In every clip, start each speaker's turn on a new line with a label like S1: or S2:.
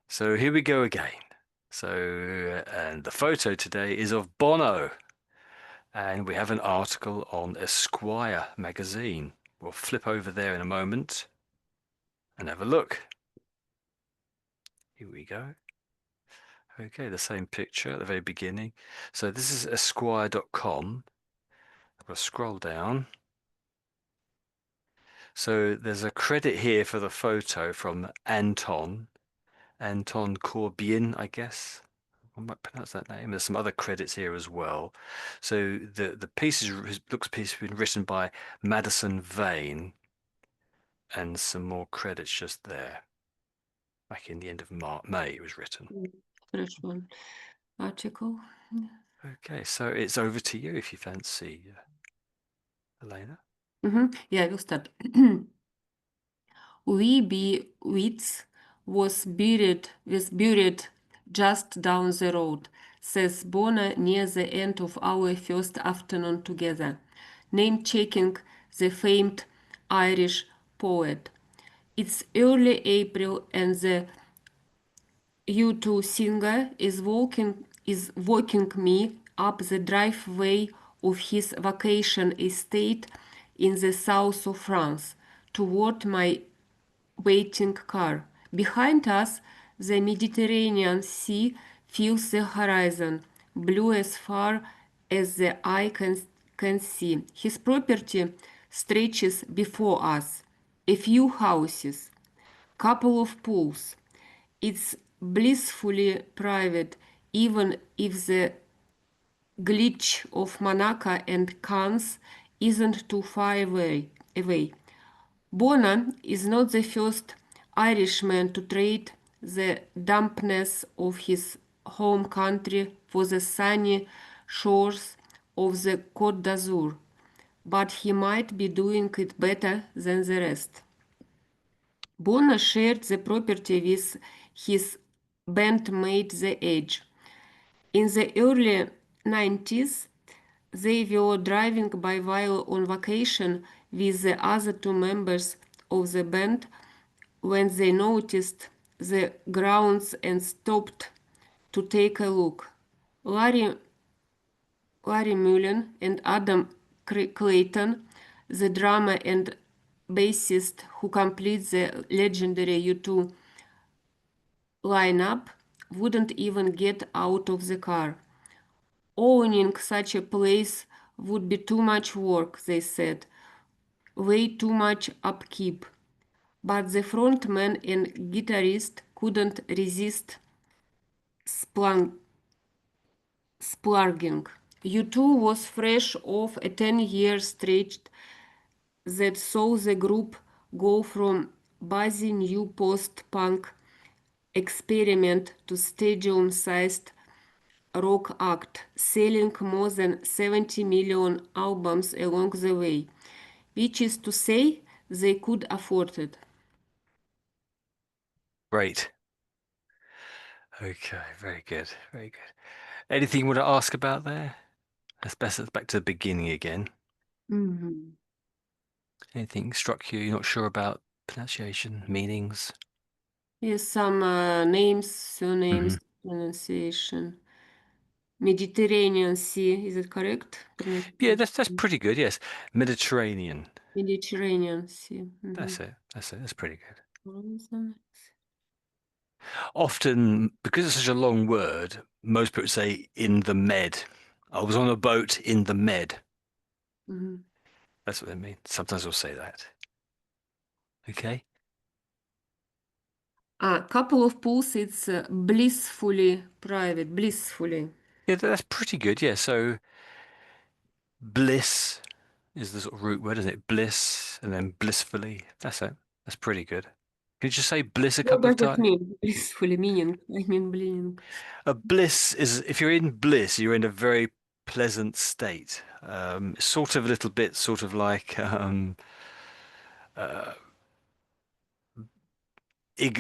S1: So here we go again. So, and the photo today is of Bono, and we have an article on Esquire magazine. We'll flip over there in a moment and have a look. Here we go. Okay, the same picture at the very beginning. So this is esquire.com. I'll scroll down. So there's a credit here for the photo from Anton Corbien, I guess. I might pronounce that name. There's some other credits here as well. So the piece has been written by Madison Vane, and some more credits just there. Back in the end of May, it was written.
S2: Fresh one article.
S1: Okay, so it's over to you if you fancy, Elena.
S2: Yeah, we'll start. W.B Yeats was buried just down the road, says Bono near the end of our first afternoon together, name-checking the famed Irish poet. It's early April and the U2 singer is walking me up the driveway of his vacation estate in the south of France toward my waiting car. Behind us, the Mediterranean Sea fills the horizon, blue as far as the eye can see. His property stretches before us. A few houses, couple of pools. It's blissfully private, even if the glitch of Monaco and Cannes isn't too far away. Bono is not the first Irishman to trade the dampness of his home country for the sunny shores of the Côte d'Azur, but he might be doing it better than the rest. Bono shared the property with his bandmate The Edge. In the early 90s, they were driving by while on vacation with the other two members of the band when they noticed the grounds and stopped to take a look. Larry, Larry Mullen and Adam Clayton, the drummer and bassist who complete the legendary U2 lineup, wouldn't even get out of the car. Owning such a place would be too much work, they said, way too much upkeep. But the frontman and guitarist couldn't resist splurging. U2 was fresh off a 10-year stretch that saw the group go from buzzy new post-punk experiment to stadium-sized rock act, selling more than 70 million albums along the way, which is to say they could afford it.
S1: Great. Okay, very good, very good. Anything you want to ask about there? Let's back to the beginning again.
S2: Mhm.
S1: Anything struck you? You're not sure about pronunciation, meanings?
S2: Yes, some names,
S1: Hmm.
S2: surnames, pronunciation. Mediterranean Sea, is it correct?
S1: Yeah, that's pretty good. Yes, Mediterranean.
S2: Mediterranean Sea.
S1: That's it. That's it. That's pretty good.
S2: Mhm.
S1: Often, because it's such a long word, most people say in the Med. I was on a boat in the Med.
S2: Mhm.
S1: That's what they mean. Sometimes we'll say that. Okay.
S2: A couple of pools, it's blissfully private, blissfully.
S1: Yeah, that's pretty good. Yeah. So bliss is the sort of root word, isn't it? Bliss and then blissfully. That's it. That's pretty good. Can you just say bliss a
S2: What
S1: couple of
S2: does it
S1: times?
S2: mean? Blissfully meaning. I mean, bling.
S1: A bliss is if you're in bliss, you're in a very pleasant state. Sort of a little bit, sort of like uh,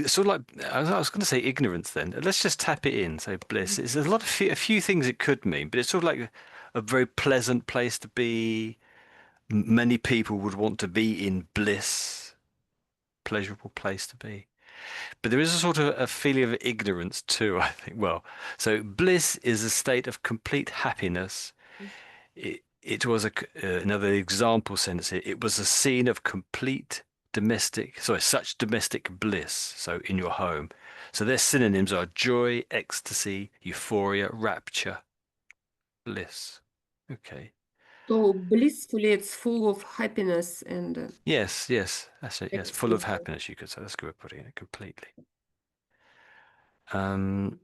S1: sort of like I was going to say ignorance. Then let's just tap it in. Say bliss. It's a few things it could mean, but it's sort of like a very pleasant place to be. Many people would want to be in bliss, pleasurable place to be. But there is a sort of a feeling of ignorance too, I think. Well, so bliss is a state of complete happiness. It was another example sentence here. It was a scene of complete such domestic bliss. So in your home. So their synonyms are joy, ecstasy, euphoria, rapture, bliss. Okay.
S2: So blissfully, it's full of happiness and
S1: Yes, yes, that's it. Yes, full of
S2: ecstasy.
S1: happiness, you could say. That's a good way of putting it completely. Um,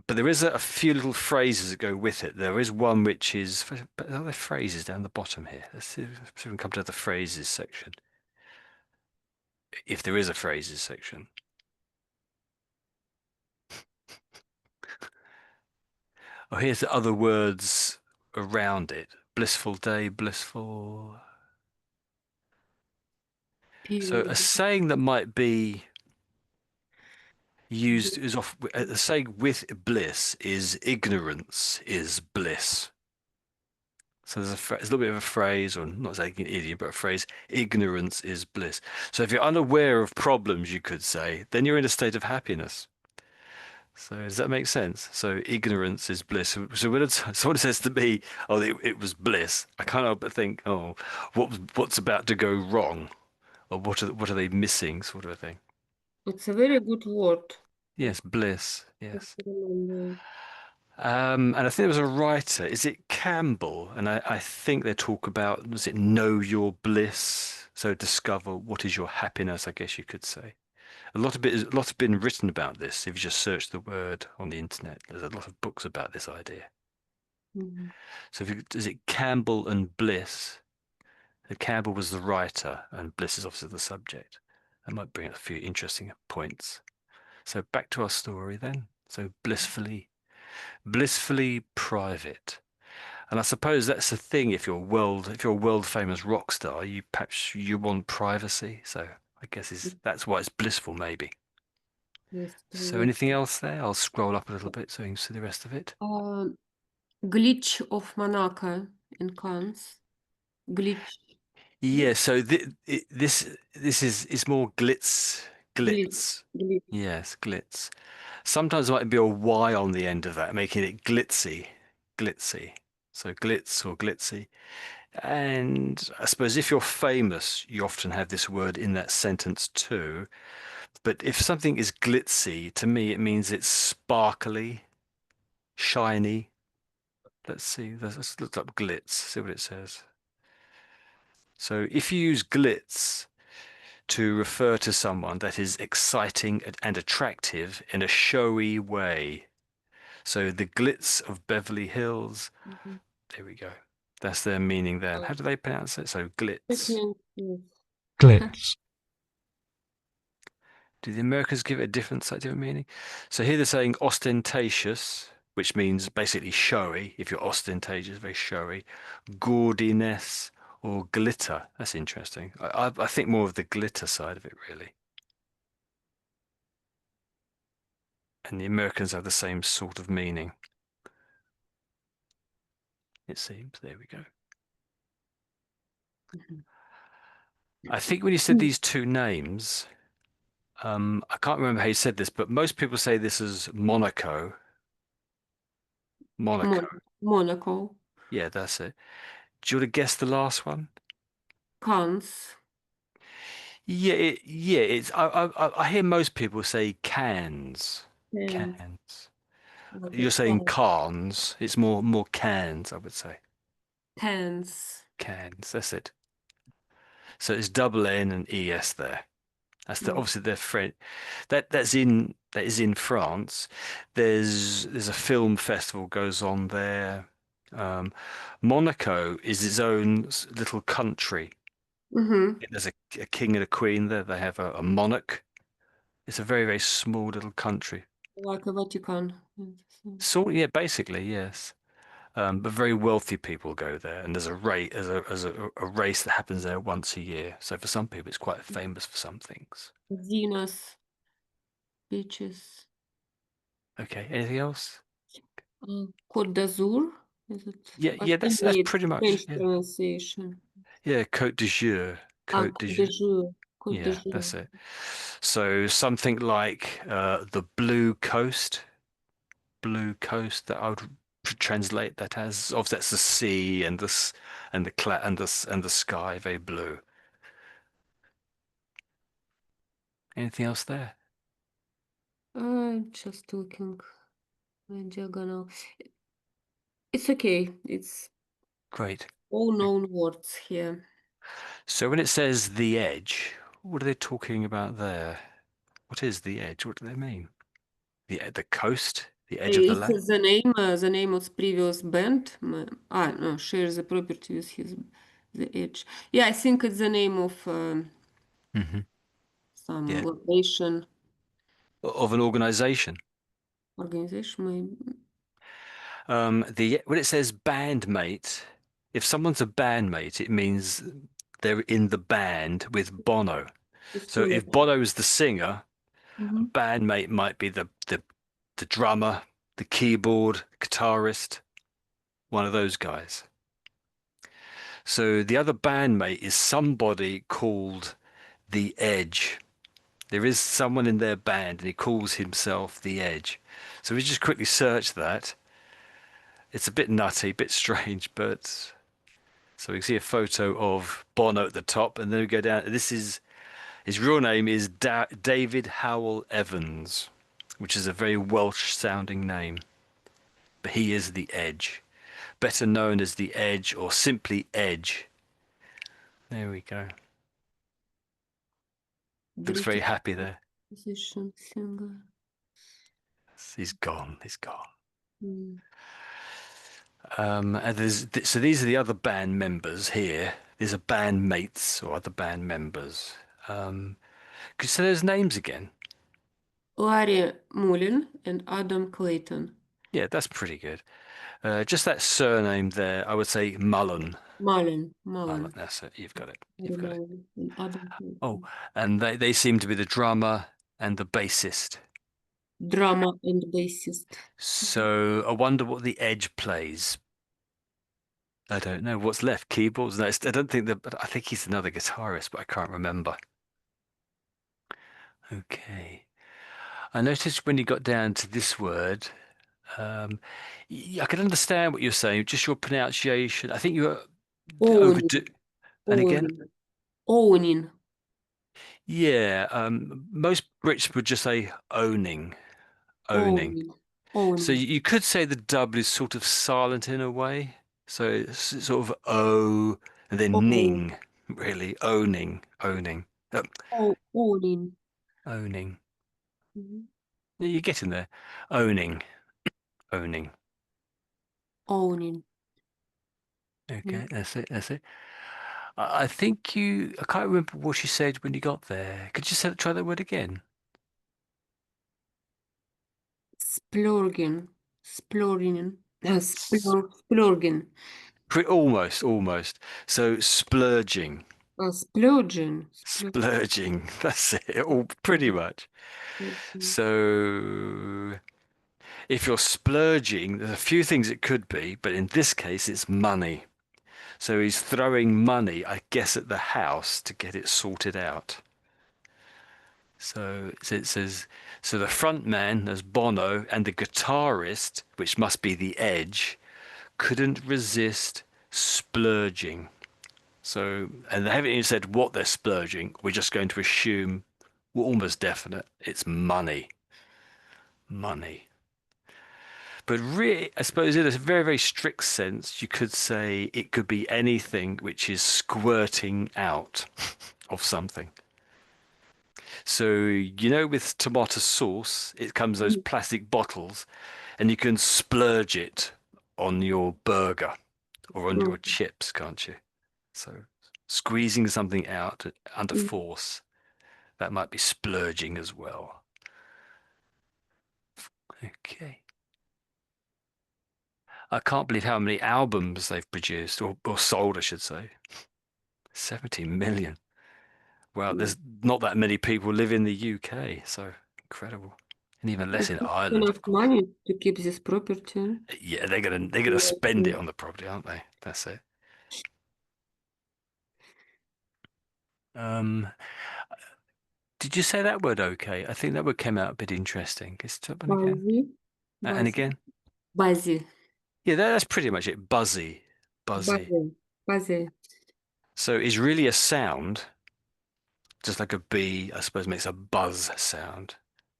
S1: but there is a few little phrases that go with it. There is one which is, but are there phrases down the bottom here? Let's see if we can come to the phrases section. If there is a phrases section. Oh, here's the other words around it. Blissful day, blissful. So a
S2: Period.
S1: saying that might be used is off. A saying with bliss is ignorance is bliss. So there's a little bit of a phrase, or not saying an idiom, but a phrase, ignorance is bliss. So if you're unaware of problems, you could say, then you're in a state of happiness. So does that make sense? So ignorance is bliss. So when someone says to me, "Oh, it was bliss," I can't help but think, "Oh, what's about to go wrong, or what are they missing?" Sort of a thing.
S2: It's a very good word.
S1: Yes, bliss.
S2: Just
S1: Yes.
S2: remember.
S1: And I think there was a writer, is it Campbell? And I think they talk about, was it know your bliss? So discover what is your happiness, I guess you could say. A lot has been written about this. If you just search the word on the internet, there's a lot of books about this idea.
S2: Mhm.
S1: So is it Campbell and Bliss? Campbell was the writer, and Bliss is obviously the subject. That might bring up a few interesting points. So back to our story then. So blissfully private. And I suppose that's the thing. If you're a world famous rock star, you want privacy. So I guess that's why it's blissful, maybe.
S2: Yes,
S1: So
S2: true.
S1: anything else there? I'll scroll up a little bit so you can see the rest of it.
S2: Uh, Glitch of Monaco in Cannes. Glitch.
S1: Yeah. So this is more
S2: Glitch.
S1: glitz.
S2: Glitch.
S1: Yes, glitz. Sometimes there might be a Y on the end of that, making it glitzy. So glitz or glitzy. And I suppose if you're famous, you often have this word in that sentence too. But if something is glitzy, to me, it means it's sparkly, shiny. Let's see, let's look up glitz, see what it says. So if you use glitz to refer to someone that is exciting and attractive in a showy way. So the glitz of Beverly Hills,
S2: Mhm.
S1: there we go. That's their meaning then.
S2: Uh,
S1: How do they pronounce it? So glitz.
S2: Second, yes.
S3: glitz,
S1: Do the Americans give it a different meaning? So here they're saying ostentatious, which means basically showy. If you're ostentatious, very showy. Gaudiness or glitter. That's interesting. I think more of the glitter side of it, really. And the Americans have the same sort of meaning, it seems. There we go.
S2: Mhm.
S1: I think when you said these two names, I can't remember how you said this, but most people say this is Monaco. Monaco.
S2: Monaco.
S1: Yeah, that's it. Do you want to guess the last one?
S2: Cannes.
S1: Yeah, it's. I hear most people say cans,
S2: And
S1: cans.
S2: what
S1: You're
S2: is
S1: saying
S2: that?
S1: cans. It's more cans, I would say.
S2: Cannes.
S1: Cans. That's it. So it's double N and ES there.
S2: Mm.
S1: Obviously they're French. That is in France. There's a film festival goes on there. Um, Monaco is its own little country.
S2: Mm-hmm.
S1: There's a king and a queen there. They have a monarch. It's a very small little country.
S2: Like a Vatican. Yes.
S1: So yeah, basically yes. But very wealthy people go there, and there's a race a race that happens there once a year. So for some people, it's quite famous for some things.
S2: Venus. Beaches.
S1: Okay, anything else?
S2: Côte d'Azur. Is it? I
S1: Yeah,
S2: think
S1: that's
S2: it's
S1: pretty much
S2: French
S1: yeah.
S2: pronunciation.
S1: Yeah, Côte d'Azur. Côte
S2: Côte
S1: d'Azur.
S2: d'Azur. Côte
S1: Yeah,
S2: d'Azur.
S1: that's it. So something like the blue coast that I would translate that as. Obviously, that's the sea and and the and the sky, very blue. Anything else there?
S2: Just looking at diagonal. It's okay. It's
S1: Great.
S2: all known words here.
S1: So when it says the edge, what are they talking about there? What is the edge? What do they mean? The coast, the edge of the land.
S2: It's the name of previous band. No, shares the property with his the edge. Yeah, I think it's the name of
S1: Hmm.
S2: some
S1: Yeah,
S2: location,
S1: of an organization.
S2: organization. Maybe.
S1: The when it says bandmate, if someone's a bandmate, it means they're in the band with Bono.
S2: The
S1: So
S2: singer.
S1: if Bono is the singer, a
S2: Mhm.
S1: bandmate might be the drummer, the keyboard, guitarist, one of those guys. So the other bandmate is somebody called the Edge. There is someone in their band and he calls himself the Edge. So we just quickly search that. It's a bit nutty, a bit strange, but so we can see a photo of Bono at the top, and then we go down. This is his real name is David Howell Evans, which is a very Welsh sounding name. But he is the Edge, better known as the Edge or simply Edge. There we go. Looks very
S2: British
S1: happy there.
S2: musician, singer.
S1: He's gone. He's gone.
S2: Mm.
S1: And so these are the other band members here. These are band mates or other band members. Could you say those names again?
S2: Larry Mullen and Adam Clayton.
S1: Yeah, that's pretty good. Just that surname there, I would say Mullen. Mullen,
S2: Mullen.
S1: that's it. You've got it.
S2: Larry
S1: You've got it.
S2: Mullen and Adam
S1: Oh,
S2: Clayton.
S1: and they seem to be the drummer and the bassist.
S2: Drama and bassist. Mhm.
S1: So I wonder what the Edge plays. I don't know what's left. Keyboards? No, I don't think that. But I think he's another guitarist, but I can't remember. Okay. I noticed when you got down to this word, um, I can understand what you're saying. Just your pronunciation. I think you're overdo.
S2: Owning.
S1: And again,
S2: Owning. Owning.
S1: yeah. Most Brits would just say owning.
S2: Owning.
S1: So
S2: Owning.
S1: you could say the W is sort of silent in a way. So it's sort of O and then
S2: Oh,
S1: ning, really. Owning,
S2: owning.
S1: owning.
S2: Mhm.
S1: You're getting there. Owning, owning.
S2: Owning. Yeah.
S1: Okay, that's it, that's it. I think I can't remember what you said when you got there. Could you try that word again?
S2: Splurging. Splurging.
S1: S-
S2: Splurging.
S1: Almost. So splurging,
S2: Splurging.
S1: splurging. That's it. All pretty much.
S2: Splurging.
S1: So if you're splurging, there's a few things it could be, but in this case, it's money. So he's throwing money, I guess, at the house to get it sorted out. So it says, so the front man, as Bono, and the guitarist, which must be the Edge, couldn't resist splurging. So, and they haven't even said what they're splurging. We're just going to assume we're almost definite. It's money. Money. But really, I suppose in a very, very strict sense, you could say it could be anything which is squirting out of something. So, with tomato sauce, it comes those plastic bottles, and you can splurge it on your burger or on your
S2: Mm.
S1: chips, can't you? So, squeezing something out under
S2: Mm.
S1: force, that might be splurging as well. Okay. I can't believe how many albums they've produced or sold, I should say. 70 million. Well,
S2: Mm.
S1: there's not that many people live in the UK, so incredible. And even less
S2: It's
S1: in
S2: not
S1: Ireland,
S2: enough
S1: of course.
S2: money to keep this property.
S1: Yeah, they're gonna spend it on the property, aren't they? That's it. Um, Did you say that word okay? I think that word came out a bit interesting. Let's try one again.
S2: Buzzy.
S1: And
S2: Buzzy.
S1: again.
S2: Buzzy.
S1: Yeah, that's pretty much it. Buzzy. Buzzy.
S2: Buzzy. Buzzy.
S1: So it's really a sound, just like a bee, I suppose, makes a buzz sound.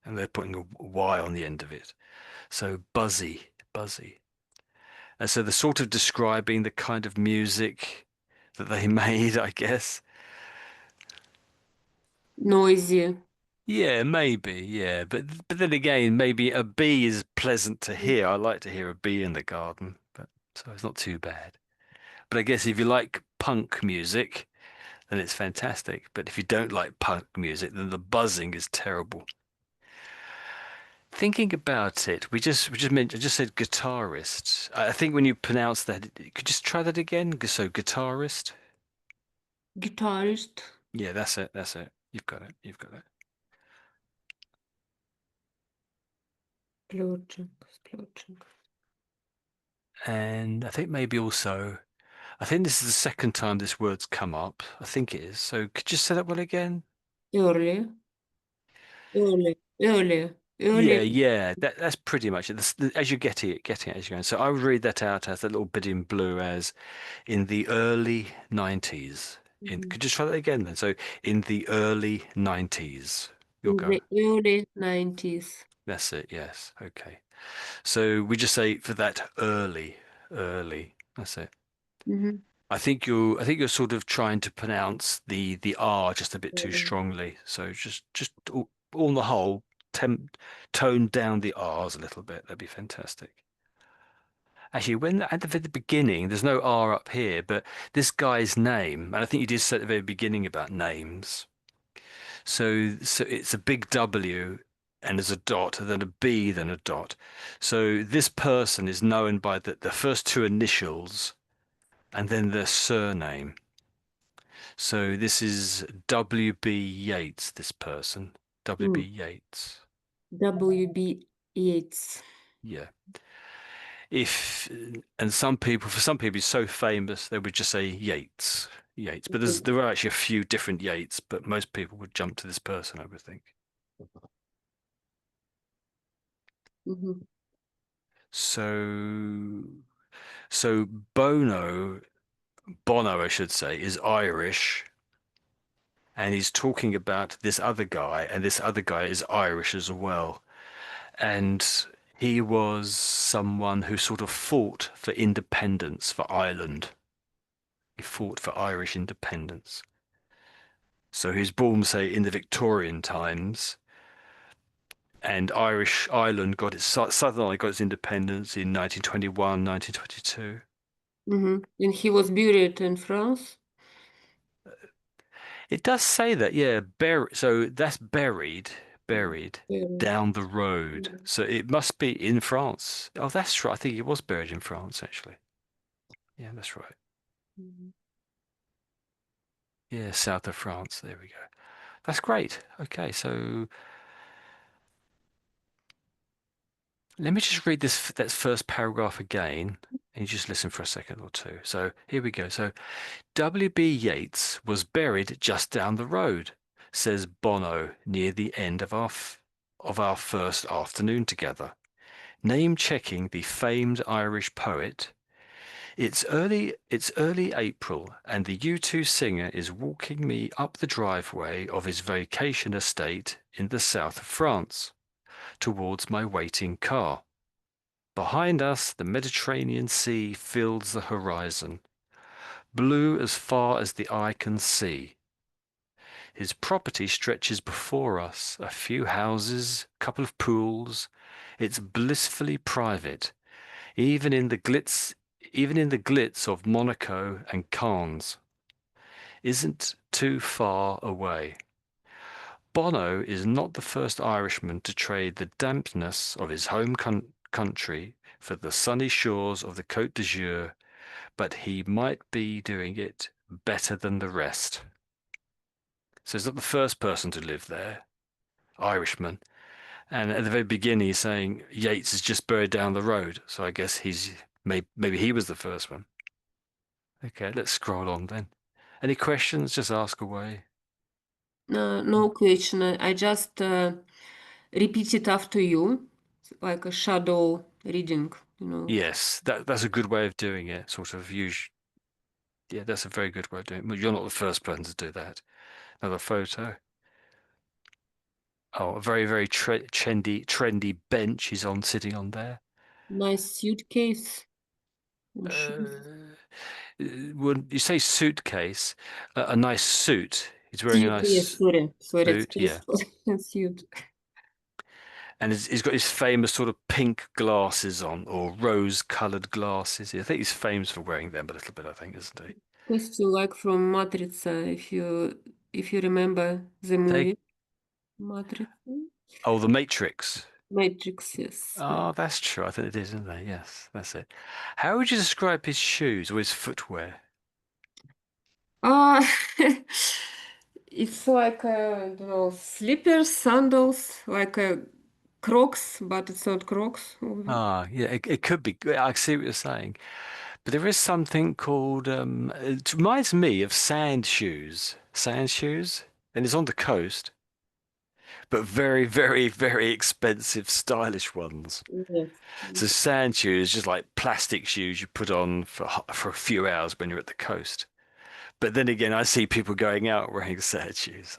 S1: And they're putting a Y on the end of it. So buzzy, buzzy. And so they're sort of describing the kind of music that they made, I guess.
S2: Noisy.
S1: Yeah, maybe, yeah. But then again, maybe a bee is pleasant to hear. I like to hear a bee in the garden, but so it's not too bad. But I guess if you like punk music, then it's fantastic. But if you don't like punk music, then the buzzing is terrible. Thinking about it, we just mentioned, I just said guitarist. I think when you pronounce that, could you just try that again? So guitarist.
S2: Guitarist.
S1: Yeah, that's it. That's it. You've got it. You've got it.
S2: Splurging. Splurging.
S1: And I think maybe also, I think this is the second time this word's come up. I think it is. So could you say that one again?
S2: Early. Early. Early.
S1: Yeah,
S2: Early.
S1: yeah. That's pretty much it. As you getting it as you go. So I would read that out as a little bit in blue as in the early 90s.
S2: Mhm.
S1: Could you try that again then? So in the early 90s. You'll
S2: In
S1: go.
S2: the early 90s.
S1: That's it. Yes. Okay. So we just say for that early, early. That's it.
S2: Mm-hmm.
S1: I think you're sort of trying to pronounce the R just a bit too strongly. So just on the whole, tone down the R's a little bit. That'd be fantastic. Actually, when at the very beginning, there's no R up here, but this guy's name, and I think you did say at the very beginning about names. So it's a big W and there's a dot, and then a B, then a dot. So this person is known by the first two initials and then their surname. So this is W.B. Yeats, this person. W.B.
S2: Mm.
S1: Yeats.
S2: W.B. Yeats.
S1: Yeah. If and some people, for some people, he's so famous they would just say Yeats, Yeats. But there are actually a few different Yeats, but most people would jump to this person, I would think.
S2: Mm-hmm.
S1: So so Bono, I should say, is Irish, and he's talking about this other guy, and this other guy is Irish as well. And he was someone who sort of fought for independence for Ireland. He fought for Irish independence. So he was born, say, in the Victorian times, and Irish Ireland got its Southern Ireland got its independence in 1921, 1922.
S2: Mm-hmm. And he was buried in France.
S1: It does say that, yeah, so that's buried
S2: Buried.
S1: down the road. So it must be in France. Oh, that's right. I think he was buried in France, actually. Yeah, that's right.
S2: Mhm.
S1: Yeah, south of France. There we go. That's great. Okay, so let me just read this that first paragraph again, and you just listen for a second or two. So here we go. So W.B. Yeats was buried just down the road, says Bono near the end of our first afternoon together, name checking the famed Irish poet. It's early April, and the U2 singer is walking me up the driveway of his vacation estate in the south of France, towards my waiting car. Behind us, the Mediterranean Sea fills the horizon, blue as far as the eye can see. His property stretches before us, a few houses, a couple of pools. It's blissfully private, even in the glitz of Monaco and Cannes. Isn't too far away. Bono is not the first Irishman to trade the dampness of his home country for the sunny shores of the Côte d'Azur, but he might be doing it better than the rest. So he's not the first person to live there, Irishman. And at the very beginning, he's saying Yeats is just buried down the road. So I guess maybe he was the first one. Okay, let's scroll on then. Any questions? Just ask away.
S2: No question. I just repeat it after you, like a shadow reading, you know.
S1: Yes, that's a good way of doing it. Sort of use. Yeah, that's a very good way of doing it. Well, you're not the first person to do that. Another photo. Oh, a very, very trendy bench he's on, sitting on there.
S2: Nice suitcase and shoes.
S1: Uh, when you say suitcase, a nice suit. He's wearing a
S2: Suit, yes,
S1: nice
S2: sorry,
S1: suit, yeah.
S2: excuse for suit.
S1: And he's got his famous sort of pink glasses on, or rose-colored glasses. I think he's famous for wearing them a little bit, I think, isn't he?
S2: Costume like from Matrix, if you remember the
S1: They,
S2: movie Matrix.
S1: oh, the Matrix.
S2: Matrix, yes.
S1: Oh, that's true. I think it is, isn't they? Yes, that's it. How would you describe his shoes or his footwear?
S2: Uh, it's like, I don't know, slippers, sandals, like Crocs, but it's not Crocs.
S1: Ah, yeah, it could be. I see what you're saying. But there is something called, it reminds me of sand shoes. Sand shoes? And it's on the coast, but very, very, very expensive, stylish ones.
S2: Yes.
S1: So sand shoes, just like plastic shoes you put on for a few hours when you're at the coast. But then again, I see people going out wearing sand shoes.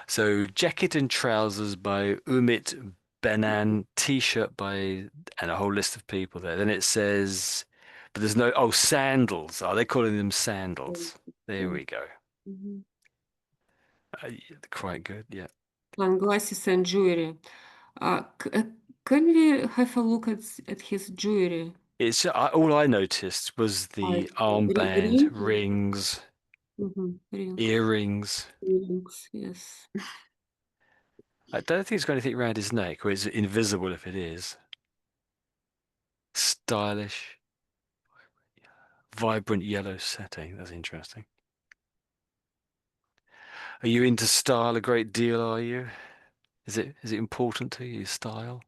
S1: So jacket and trousers by Umit Benan, t-shirt by, and a whole list of people there. Then it says, but there's no, oh, sandals. Are they calling them sandals? There we go.
S2: Mhm.
S1: Yeah, quite good. Yeah.
S2: Sunglasses and jewelry. Can we have a look at his jewelry?
S1: It's all I noticed was
S2: Like
S1: the armband,
S2: ring?
S1: rings,
S2: Ring.
S1: earrings.
S2: Rings, yes.
S1: I don't think it's got anything around his neck, or it's invisible if it is. Stylish, vibrant yellow setting. That's interesting. Are you into style a great deal, are you? Is it important to you, style,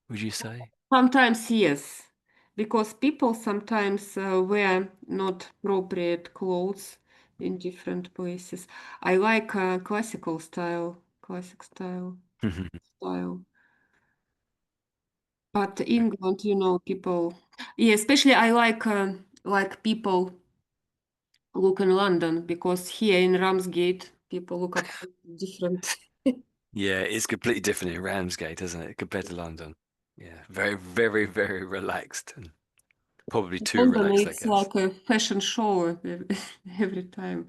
S1: would you say?
S2: Sometimes yes, because people sometimes wear not appropriate clothes in different places. I like classic style. But England, people, yeah, especially I like people look in London because here in Ramsgate, people look absolutely different.
S1: Yeah, it's completely different in Ramsgate, isn't it, compared to London? Yeah, very, very, very relaxed and probably too
S2: London,
S1: relaxed, I
S2: it's
S1: guess.
S2: like a fashion show every time,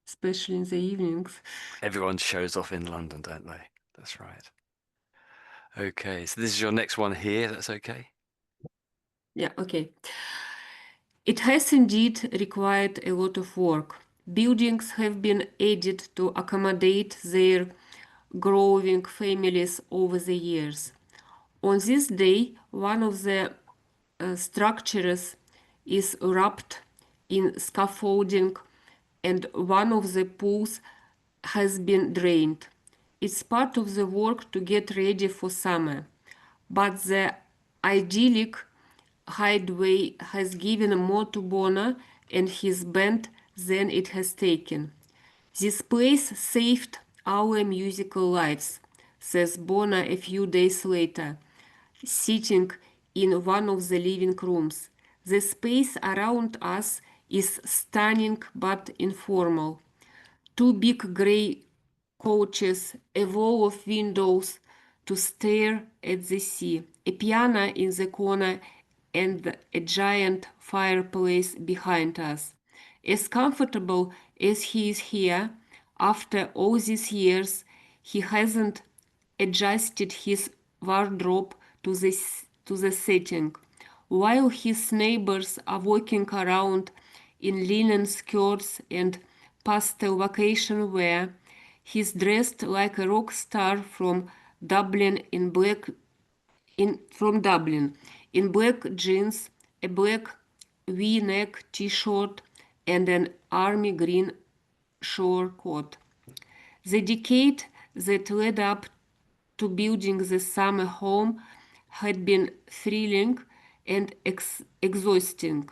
S2: especially in the evenings.
S1: Everyone shows off in London, don't they? That's right. Okay, so this is your next one here. That's okay.
S2: Yeah, okay. It has indeed required a lot of work. Buildings have been added to accommodate their growing families over the years. On this day, one of the structures is wrapped in scaffolding and one of the pools has been drained. It's part of the work to get ready for summer, but the idyllic hideaway has given more to Bono and his band than it has taken. This place saved our musical lives, says Bono a few days later, sitting in one of the living rooms. The space around us is stunning but informal. Two big grey couches, a wall of windows to stare at the sea, a piano in the corner, and a giant fireplace behind us. As comfortable as he is here, after all these years, he hasn't adjusted his wardrobe to the setting. While his neighbors are walking around in linen skirts and pastel vacation wear, he's dressed like a rock star from Dublin in black jeans, a black V-neck t-shirt, and an army green shore coat. The decade that led up to building the summer home had been thrilling and exhausting.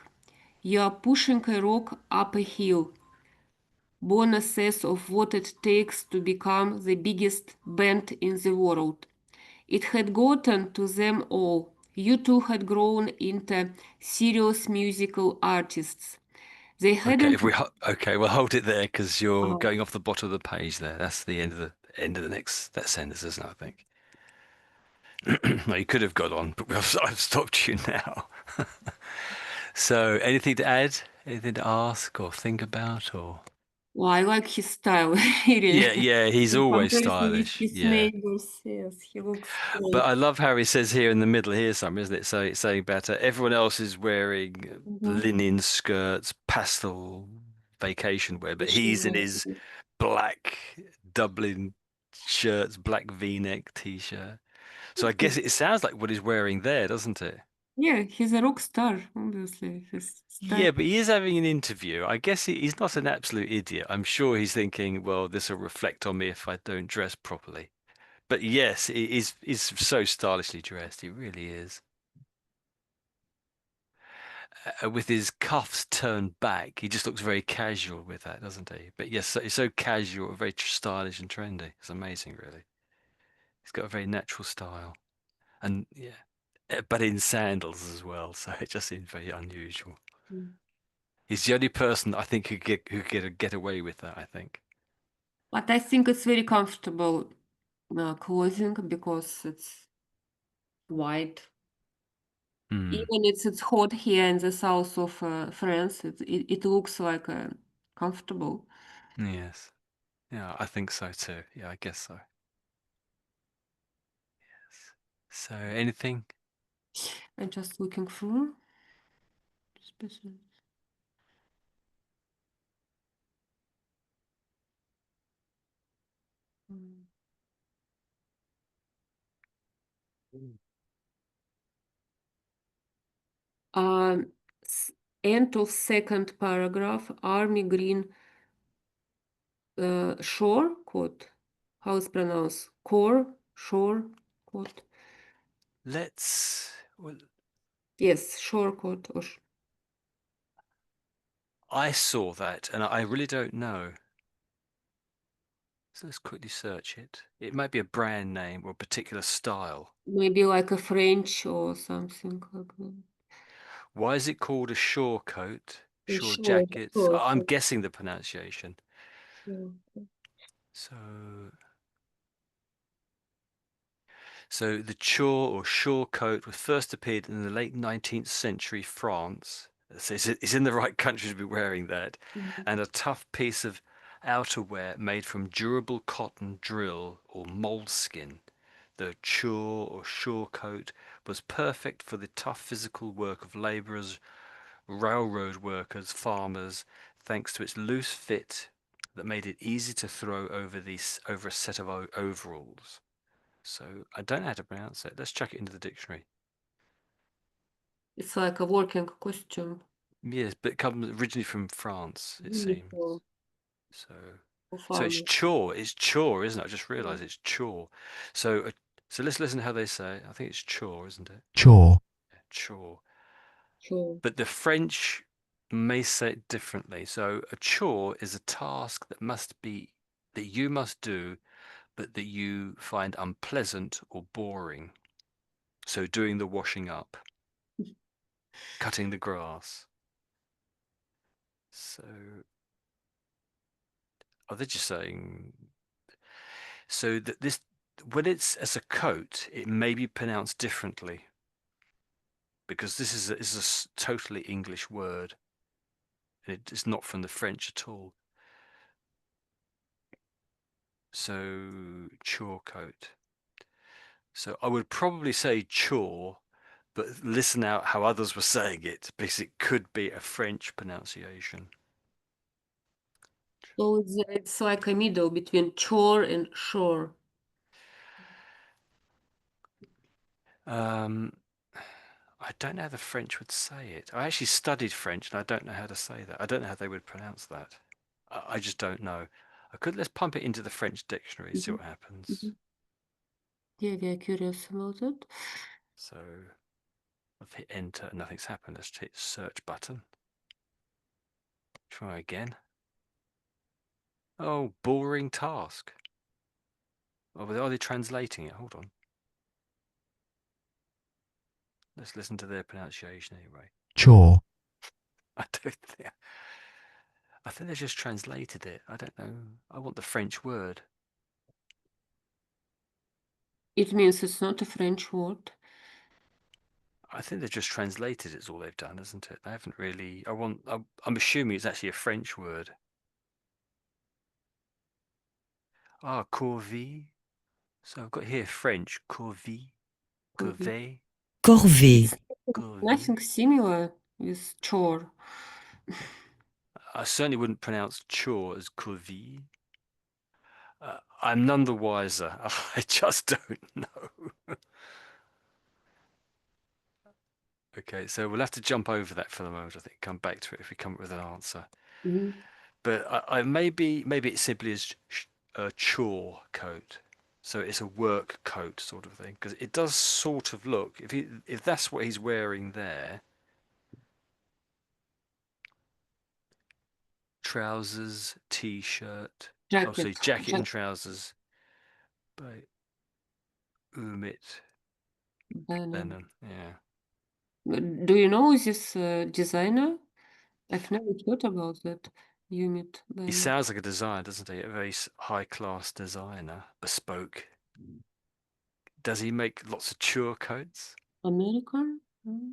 S2: You are pushing a rock up a hill, Bono says of what it takes to become the biggest band in the world. It had gotten to them all. You two had grown into serious musical artists. They
S1: Okay,
S2: hadn't.
S1: if we okay, we'll hold it there because you're
S2: Oh,
S1: going off the bottom of the page there. That's the end of the next that sentence, isn't it, I think. Well, you could have got on, but I've stopped you now. So, anything to add? Anything to ask or think about or?
S2: well, I like his style, really.
S1: Yeah, yeah, he's
S2: In
S1: always
S2: comparison with
S1: stylish.
S2: his
S1: Yeah.
S2: neighbors, yes, he looks
S1: But
S2: great.
S1: I love how he says here in the middle here some, isn't it? So it's saying about everyone else is wearing
S2: Mhm.
S1: linen skirts, pastel vacation wear, but he's in his
S2: Fashion.
S1: black Dublin shirts, black V-neck t-shirt. So I guess it sounds like what he's wearing there, doesn't it?
S2: Yeah, he's a rock star, obviously. His style.
S1: Yeah, but he is having an interview. I guess he's not an absolute idiot. I'm sure he's thinking, well, this will reflect on me if I don't dress properly. But yes, he's so stylishly dressed. He really is. With his cuffs turned back, he just looks very casual with that, doesn't he? But yes, he's so casual, very stylish and trendy. It's amazing, really. He's got a very natural style, and yeah, but in sandals as well. So it just seems very unusual.
S2: Mm.
S1: He's the only person I think who get away with that. I think.
S2: But I think it's very comfortable clothing because it's white.
S1: Hmm.
S2: Even it's hot here in the south of France, it looks like comfortable.
S1: Yes. Yeah, I think so too. Yeah, I guess so. So anything?
S2: I'm just looking for special. Um, s- End of second paragraph. Army green shore coat. How it's pronounced? Core shore coat.
S1: Well,
S2: Yes, shore coat.
S1: I saw that and I really don't know. So let's quickly search it. It might be a brand name or a particular style.
S2: Maybe like a French or something like that.
S1: Why is it called a shore coat? Shore
S2: Shore,
S1: jackets?
S2: shore
S1: I'm
S2: coat.
S1: guessing the pronunciation.
S2: Yeah.
S1: So, so the chore or shore coat was first appeared in the late 19th century France. So it's in the right country to be wearing that.
S2: Mhm.
S1: And a tough piece of outerwear made from durable cotton drill or moleskin. The chore or shore coat was perfect for the tough physical work of labourers, railroad workers, farmers, thanks to its loose fit that made it easy to throw over a set of overalls. So I don't know how to pronounce it. Let's chuck it into the dictionary.
S2: It's like a working costume.
S1: Yes, but it comes originally from France, it seems.
S2: Uniform
S1: So,
S2: for
S1: so it's
S2: farmers.
S1: chore. It's chore, isn't it? I just
S2: Yeah.
S1: realised it's chore. So, so let's listen to how they say it. I think it's chore, isn't it?
S3: chore,
S1: Yeah, chore.
S2: Sure.
S1: But the French may say it differently. So a chore is a task that you must do, but that you find unpleasant or boring. So doing the washing up, cutting the grass. So are they just saying so that this when it's as a coat, it may be pronounced differently because this is a totally English word and it's not from the French at all. So chore coat. So I would probably say chore, but listen out how others were saying it because it could be a French pronunciation.
S2: So it's like a middle between chore and shore.
S1: Um, I don't know how the French would say it. I actually studied French and I don't know how to say that. I don't know how they would pronounce that. I just don't know. Let's pump it into the French dictionary, see
S2: Mhm.
S1: what happens.
S2: Mhm. Yeah, we are curious about it.
S1: So I've hit enter and nothing's happened. Let's hit search button. Try again. Oh, boring task. Oh, are they translating it? Hold on. Let's listen to their pronunciation anyway.
S3: chore,
S1: I don't think. I think they just translated it. I don't know. I want the French word.
S2: It means it's not a French word.
S1: I think they've just translated it's all they've done, isn't it? They haven't really. I'm assuming it's actually a French word. Ah, corvée. So I've got here French corvée, corvée,
S3: corvée,
S2: It's
S1: corvée.
S2: nothing similar with chore.
S1: I certainly wouldn't pronounce chore as corvée. I'm none the wiser. I just don't know. Okay, so we'll have to jump over that for the moment, I think. Come back to it if we come up with an answer.
S2: Mhm.
S1: But I maybe it simply is a chore coat. So it's a work coat sort of thing because it does sort of look if that's what he's wearing there, trousers, t-shirt, obviously
S2: Jacket.
S1: jacket and trousers by Umit
S2: Banner.
S1: Lennon. Yeah.
S2: Do you know this designer? I've never heard about that unit
S1: He
S2: banner.
S1: sounds like a designer, doesn't he? A very high class designer, bespoke. Does he make lots of chore coats?
S2: American? Mm.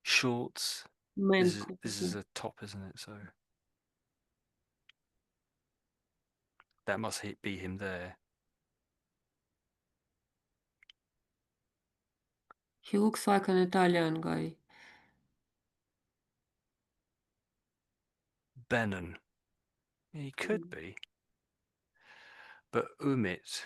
S1: Shorts.
S2: Men
S1: This is
S2: clothing.
S1: a top, isn't it? So that must be him there.
S2: He looks like an Italian guy.
S1: Bannon. He could
S2: Mm.
S1: be. But Umit,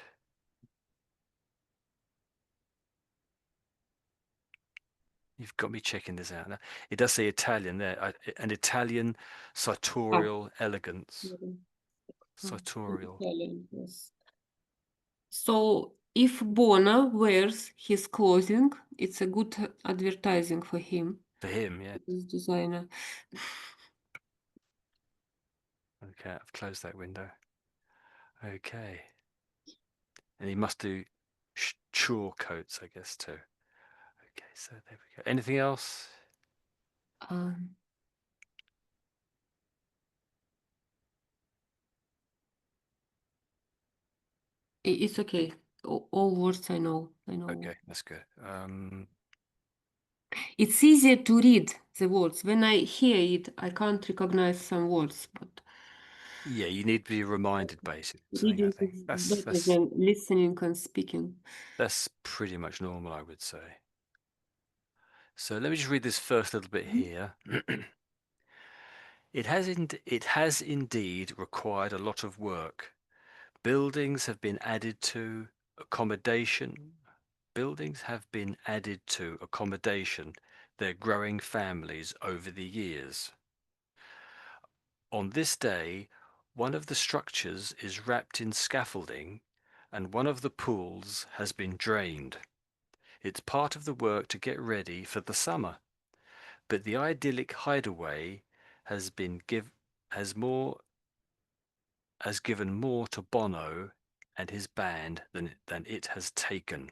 S1: you've got me checking this out now. It does say Italian there. An Italian
S2: Ah,
S1: sartorial elegance.
S2: yeah.
S1: Sartorial.
S2: Italian, yes. So if Bono wears his clothing, it's a good advertising for him,
S1: For him, yeah.
S2: this designer.
S1: Okay, I've closed that window. Okay. And he must do chore coats, I guess, too. Okay, so there we go. Anything else?
S2: Um, it's okay. All words I know. I know.
S1: Okay, that's good.
S2: It's easier to read the words. When I hear it, I can't recognize some words, but
S1: Yeah, you need to be reminded, basically. Saying I
S2: reading
S1: think
S2: is better than listening and speaking.
S1: that's pretty much normal, I would say. So let me just read this first little bit here. It has indeed required a lot of work. Buildings have been added to accommodation. Buildings have been added to accommodation their growing families over the years. On this day, one of the structures is wrapped in scaffolding and one of the pools has been drained. It's part of the work to get ready for the summer. But the idyllic hideaway has been give has more has given more to Bono and his band than it has taken.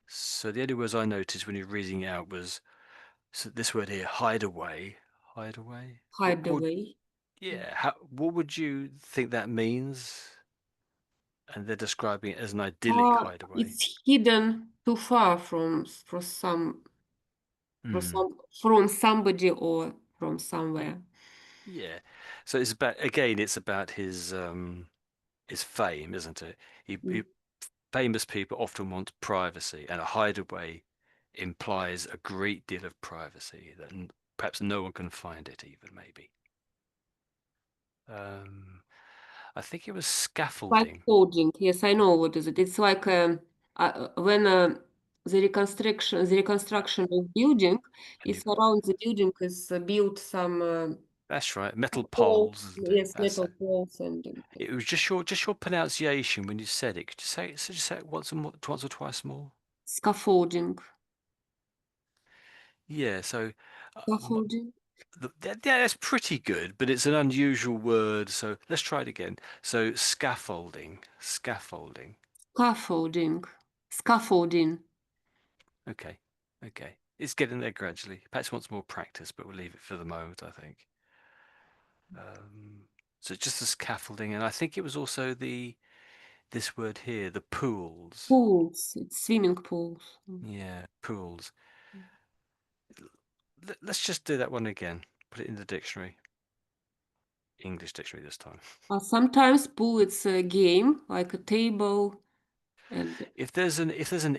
S1: So the only words I noticed when you're reading it out was this word here, hideaway. Hideaway?
S2: Hide away.
S1: What would you think that means? And they're describing it as an idyllic hideaway.
S2: It's hidden too far
S1: Hmm.
S2: from somebody or from somewhere.
S1: Yeah. So it's about again, it's about his fame, isn't it?
S2: Mm.
S1: Famous people often want privacy, and a hideaway implies a great deal of privacy that perhaps no one can find it, even maybe. Um, I think it was
S2: Like
S1: scaffolding.
S2: coding, yes, I know what is it. It's like when the reconstruction of building
S1: And you
S2: is around the building is built some
S1: That's right, metal
S2: poles,
S1: poles, isn't it?
S2: yes,
S1: That's
S2: metal
S1: it.
S2: poles and
S1: It was just your pronunciation when you said it. Could you say it? Just say it once or twice more?
S2: scaffolding.
S1: Yeah. So, uh, m-
S2: Scaffolding.
S1: Yeah, that's pretty good, but it's an unusual word. So let's try it again. So scaffolding, scaffolding.
S2: Scaffolding. Scaffolding.
S1: Okay, okay. It's getting there gradually. Perhaps wants more practice, but we'll leave it for the moment, I think. Um, so just the scaffolding, and I think it was also the this word here, the pools.
S2: Pools. It's swimming pools.
S1: Yeah, pools. Let's just do that one again. Put it in the dictionary, English dictionary this time.
S2: Sometimes pool it's a game, like a table and
S1: If there's an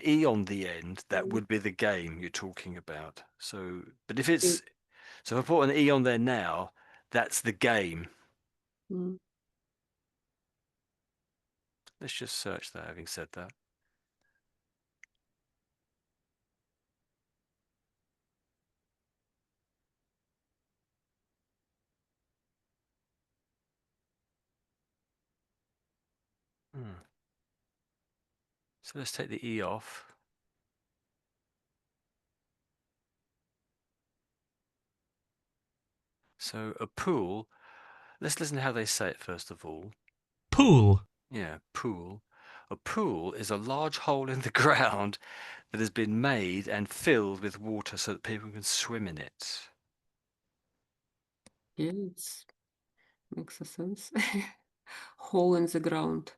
S1: e on the end, that would be the game you're talking about. So, but if I put an e on there now, that's the game.
S2: mm,
S1: Let's just search that. Having said that, hmm. So let's take the e off. So a pool. Let's listen to how they say it first of all.
S3: Pool.
S1: Yeah, pool. A pool is a large hole in the ground that has been made and filled with water so that people can swim in it.
S2: yeah, it makes a sense. Hole in the ground.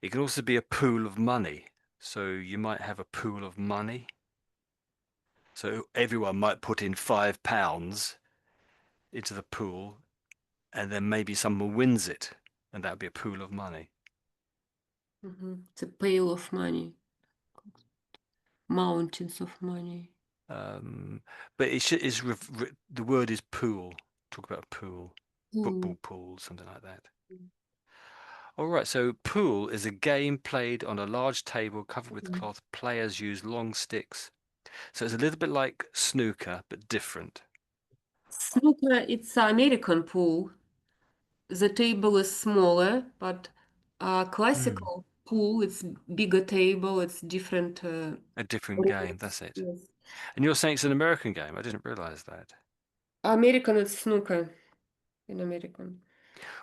S1: It can also be a pool of money. So you might have a pool of money. So everyone might put in £5 into the pool, and then maybe someone wins it, and that would be a pool of money.
S2: It's a pail of money. Mountains of money.
S1: Um, but the word is pool. Talk about a pool,
S2: Hmm.
S1: football pool, something like that. All right, so pool is a game played on a large table covered with
S2: Mhm.
S1: cloth. Players use long sticks. So it's a little bit like snooker, but different.
S2: Snooker, it's an American pool. The table is smaller, but
S1: Hmm.
S2: classical pool, it's bigger table, it's different
S1: A different game,
S2: rules.
S1: that's it.
S2: Yes.
S1: And you're saying it's an American game? I didn't realize that.
S2: American is snooker in American.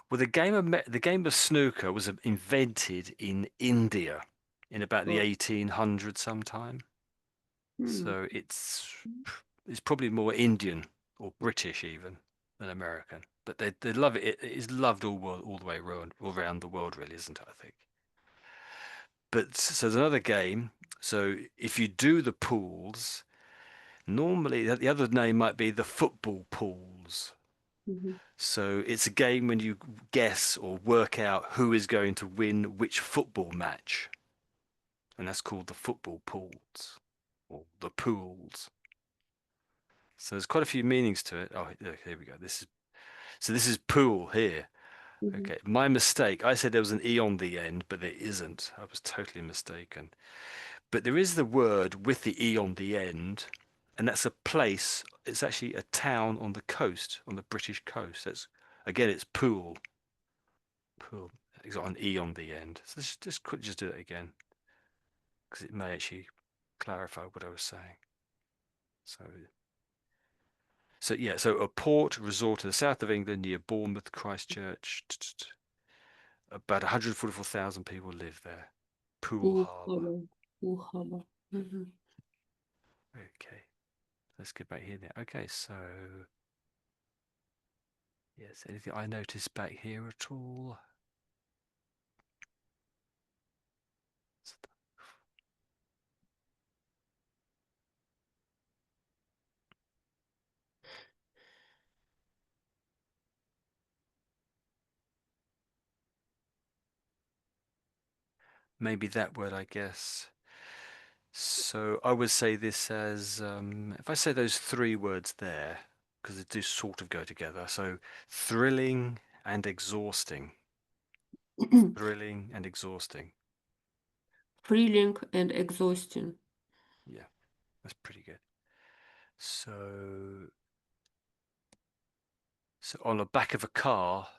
S1: Well, the game of snooker was invented in India in about the
S2: Oh.
S1: 1800s sometime.
S2: Hmm.
S1: So it's probably more Indian or British even than American. But they love it. It is loved all the way around all around the world, really, isn't it? I think. But so there's another game. So if you do the pools, normally the other name might be the football pools.
S2: Mhm.
S1: So it's a game when you guess or work out who is going to win which football match, and that's called the football pools or the pools. So there's quite a few meanings to it. Oh, look, here we go. This is pool here.
S2: Mhm.
S1: Okay, my mistake. I said there was an e on the end, but there isn't. I was totally mistaken. But there is the word with the e on the end, and that's a place. It's actually a town on the coast, on the British coast. That's again, it's pool. Pool. It's got an E on the end. So just do it again because it may actually clarify what I was saying. So, so yeah, so a port resort in the south of England near Bournemouth, Christchurch. About 144,000 people live there. Pool
S2: Pool
S1: Harbour.
S2: harbor. Pool harbor. Mhm.
S1: Okay, let's get back here now. Okay, so yes, anything I noticed back here at all? Maybe that word, I guess. So I would say this as if I say those three words there, because they do sort of go together. So thrilling and exhausting. Thrilling and exhausting.
S2: Thrilling and exhausting.
S1: Yeah, that's pretty good. So on the back of a car,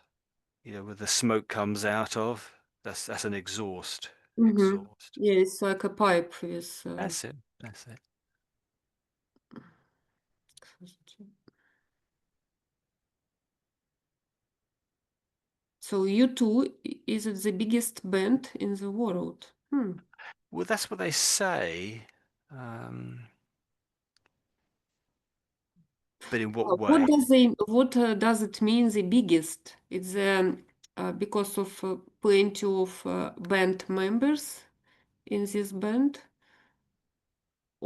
S1: where the smoke comes out of, that's an exhaust.
S2: Mm-hmm.
S1: exhaust.
S2: Yeah, it's like a pipe with.
S1: That's it. That's it.
S2: So U2 is it the biggest band in the world? Hmm.
S1: Well, that's what they say. Um, but in what
S2: What
S1: way?
S2: does it mean the biggest? It's because of plenty of band members in this band,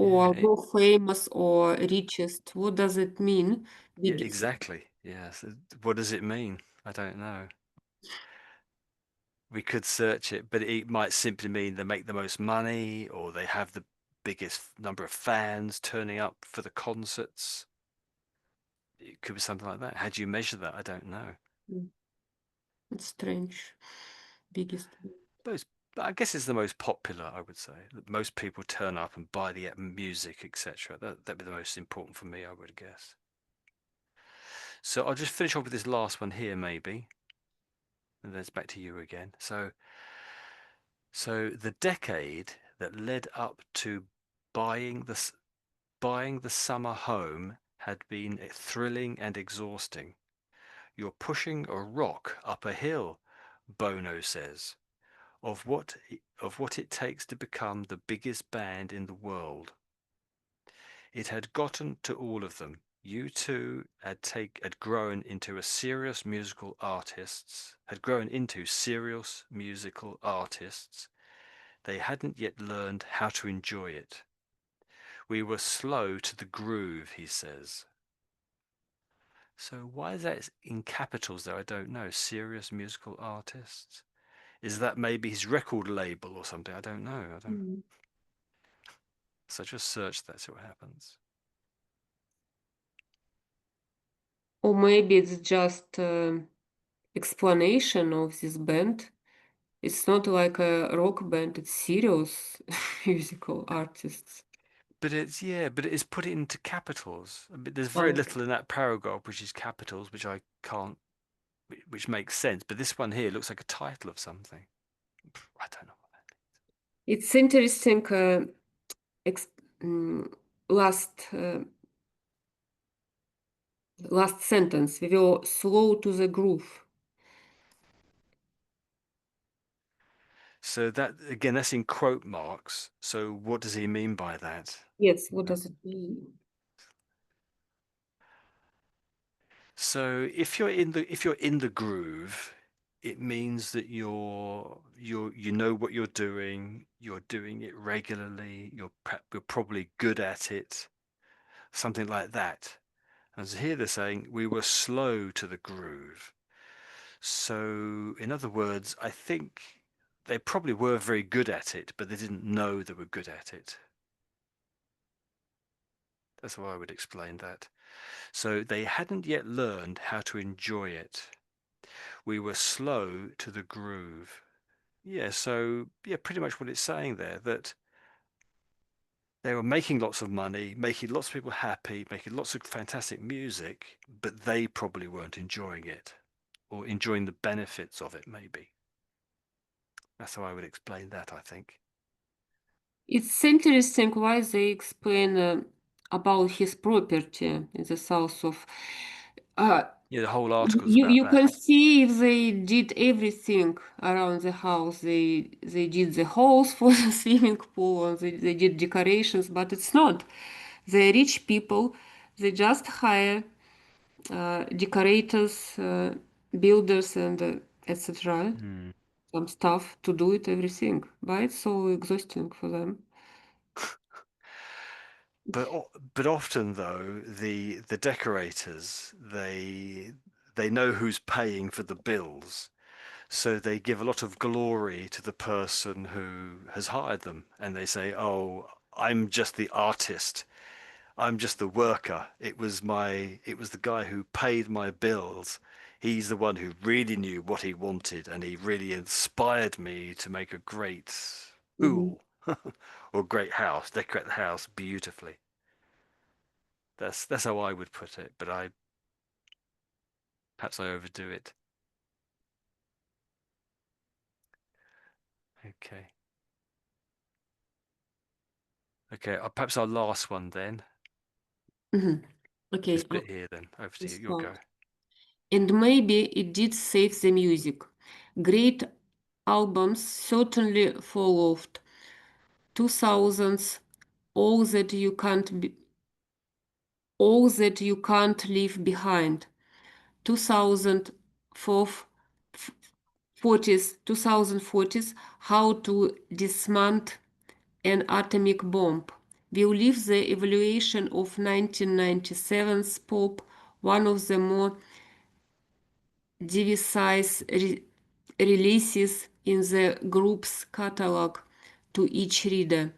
S1: Yeah,
S2: or more famous or richest. What does it mean,
S1: yeah,
S2: biggest?
S1: exactly. Yeah. So what does it mean? I don't know. We could search it, but it might simply mean they make the most money or they have the biggest number of fans turning up for the concerts. It could be something like that. How do you measure that? I don't know.
S2: Hmm. It's strange. Biggest.
S1: Most, I guess it's the most popular, I would say. That most people turn up and buy the music, etc. That'd be the most important for me, I would guess. So I'll just finish off with this last one here, maybe, and then it's back to you again. So the decade that led up to buying the buying the summer home had been thrilling and exhausting. You're pushing a rock up a hill, Bono says, of what it takes to become the biggest band in the world. It had gotten to all of them. You two had grown into serious musical artists, They hadn't yet learned how to enjoy it. We were slow to the groove, he says. So why is that in capitals there? I don't know. Serious musical artists. Is that maybe his record label or something? I don't know. I don't.
S2: Hmm.
S1: So just search that, see what happens.
S2: Or maybe it's just explanation of this band. It's not like a rock band, it's serious musical artists.
S1: But it is put it into capitals. But there's very
S2: Oh,
S1: little in that paragraph which is capitals, which I can't, which makes sense. But this one here looks like a title of something. I don't know.
S2: it's interesting. Ex mm, last last sentence. We were slow to the groove.
S1: So that again, that's in quote marks. So what does he mean by that?
S2: Yes, what does it mean?
S1: So if you're in the groove, it means that you know what you're doing it regularly, you're probably good at it, something like that. And so here they're saying we were slow to the groove. So in other words, I think they probably were very good at it, but they didn't know they were good at it. That's how I would explain that. So they hadn't yet learned how to enjoy it. We were slow to the groove. Yeah, so yeah, pretty much what it's saying there, that they were making lots of money, making lots of people happy, making lots of fantastic music, but they probably weren't enjoying it or enjoying the benefits of it, maybe. That's how I would explain that, I think.
S2: It's interesting why they explain about his property in the south of. Uh,
S1: Yeah, the whole article's
S2: you
S1: about
S2: you
S1: that.
S2: can see if they did everything around the house. They did the holes for the swimming pool, and they did decorations, but it's not. The rich people, they just hire decorators, builders, and etc.
S1: Hmm.
S2: Some stuff to do it everything. But it's so exhausting for them.
S1: But often though, the decorators, they know who's paying for the bills. So they give a lot of glory to the person who has hired them, and they say, "Oh, I'm just the artist. I'm just the worker. It was the guy who paid my bills. He's the one who really knew what he wanted, and he really inspired me to make a great
S2: Mhm.
S1: pool or great house, decorate the house beautifully." That's how I would put it, but I perhaps I overdo it. Okay. Okay, perhaps our last one then.
S2: Mhm.
S1: This
S2: Okay,
S1: bit here then. Over to
S2: I'll
S1: you. You'll go.
S2: start. And maybe it did save the music. Great albums certainly followed. 2000s, all that you can't be, all that you can't leave behind. 2040s, how to dismantle an atomic bomb. Will leave the evaluation of 1997's pop, one of the more divisive releases in the group's catalog, to each reader.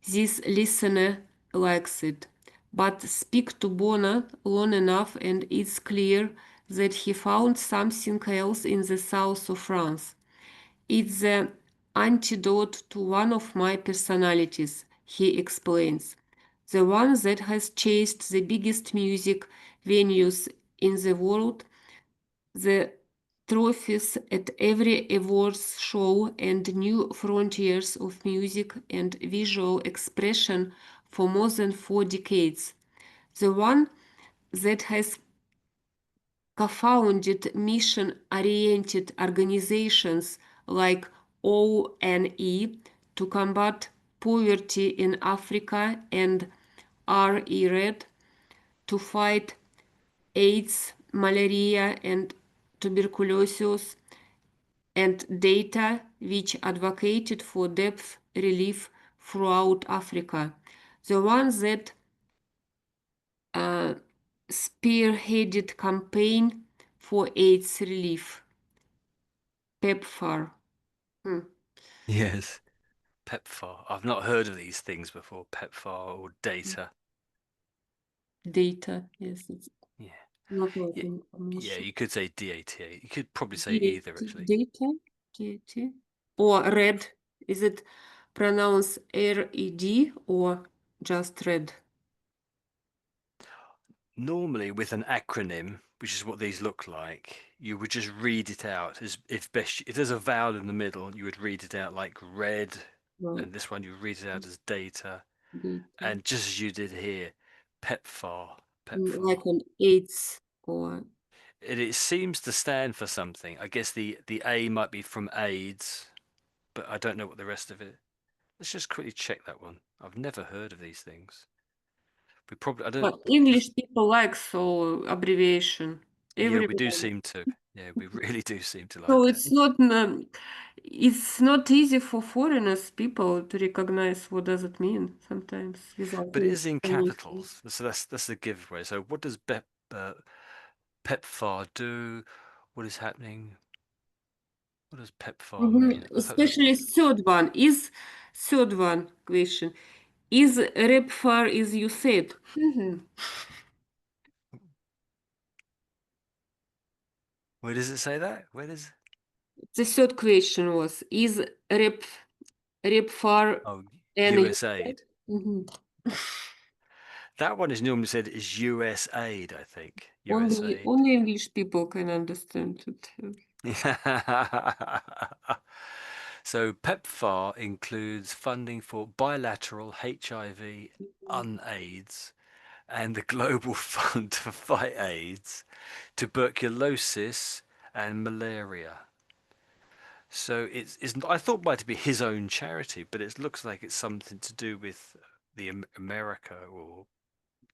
S2: This listener likes it, but speak to Bono long enough and it's clear that he found something else in the south of France. It's the antidote to one of my personalities, he explains. The one that has chased the biggest music venues in the world, the trophies at every awards show, and new frontiers of music and visual expression for more than 4 decades. The one that has co-founded mission-oriented organizations like ONE to combat poverty in Africa and RE-RED to fight AIDS, malaria, and tuberculosis, and data which advocated for depth relief throughout Africa. The one that uh, spearheaded campaign for AIDS relief, PEPFAR. Hmm.
S1: Yes. PEPFAR. I've not heard of these things before. PEPFAR or data.
S2: Data, yes, it's
S1: Yeah.
S2: not like
S1: Yeah. Yeah,
S2: information.
S1: you could say DATA. You could probably say either
S2: DAT,
S1: actually.
S2: data, DAT, or red. Is it pronounced RED or just red?
S1: Normally with an acronym, which is what these look like, you would just read it out as if best if there's a vowel in the middle, you would read it out like red,
S2: Right,
S1: and this one you would read it out as data,
S2: data.
S1: and just as you did here, PEPFAR, PEPFAR.
S2: Like an AIDS or
S1: It seems to stand for something. I guess the A might be from AIDS, but I don't know what the rest of it. Let's just quickly check that one. I've never heard of these things. We probably I don't.
S2: but English people like so abbreviation.
S1: Yeah, we do
S2: Everyone.
S1: seem to. Yeah, we really do seem to like
S2: So
S1: that.
S2: it's not easy for foreigners people to recognize what does it mean sometimes without
S1: But it
S2: any
S1: is in
S2: explanation.
S1: capitals, so that's the giveaway. So what does PEPFAR do? What is happening? What does PEPFAR mean?
S2: Especially third one question. Is rep far as you said?
S1: Where does it say that? Where does?
S2: The third question was, is rep far
S1: Oh,
S2: and you said?
S1: USAID.
S2: Mhm.
S1: That one is normally said is USAID, I think.
S2: Only
S1: USAID.
S2: only English people can understand it.
S1: So PEPFAR includes funding for bilateral HIV, UNAIDS, and the Global Fund to Fight AIDS, tuberculosis, and malaria. So I thought it might be his own charity, but it looks like it's something to do with the America, or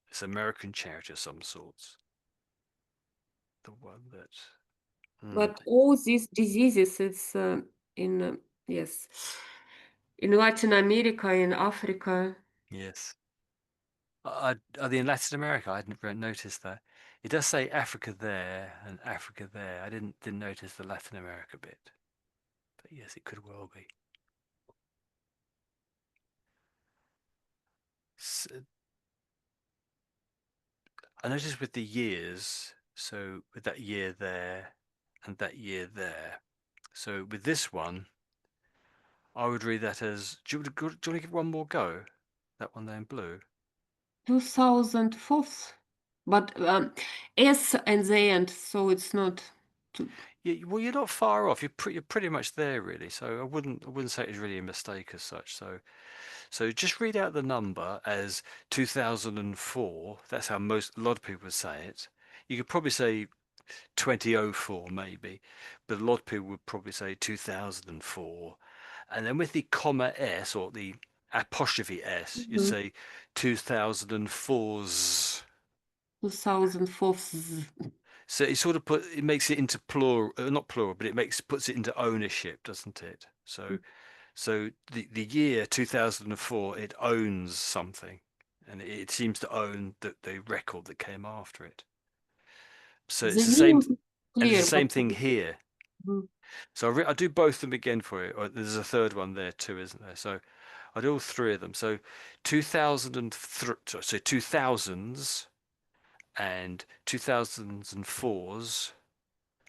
S1: it's American charity of some sorts. The one that.
S2: But all these diseases, it's in yes, in Latin America, in Africa.
S1: Yes. Are they in Latin America? I hadn't noticed that. It does say Africa there and Africa there. I didn't notice the Latin America bit. But yes, it could well be. S I noticed with the years, so with that year there and that year there. So with this one, I would read that as, do you want to give one more go? That one there in blue.
S2: 2004, but S and the end, so it's not. Two.
S1: Yeah, well, you're not far off. You're pretty much there, really. So I wouldn't say it's really a mistake as such. So just read out the number as 2004. That's how a lot of people would say it. You could probably say 2004 maybe, but a lot of people would probably say 2004. And then with the comma S or the apostrophe S, you'd
S2: Mhm.
S1: say 2004's.
S2: 2004.
S1: So it makes it into plural, not plural, but puts it into ownership, doesn't it? So the year 2004, it owns something, and it seems to own the record that came after it. So it's
S2: The
S1: the same,
S2: meaning is
S1: and it's the
S2: clear, but
S1: same thing here.
S2: Mhm.
S1: So I do both of them again for you. Or there's a third one there too, isn't there? So I do all three of them. So 2003, so 2000s and 2004s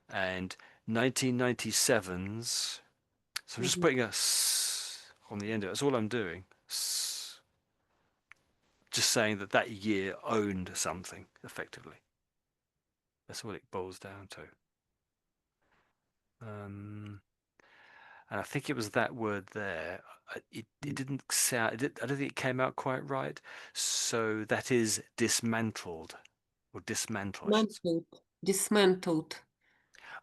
S1: and 1997s. So I'm just
S2: Mhm.
S1: putting a s on the end of it. That's all I'm doing. Just saying that that year owned something effectively. That's what it boils down to. Um, and I think it was that word there. It didn't sound. I don't think it came out quite right. So that is dismantled or dismantle, I should say.
S2: Dismantled. Dismantled.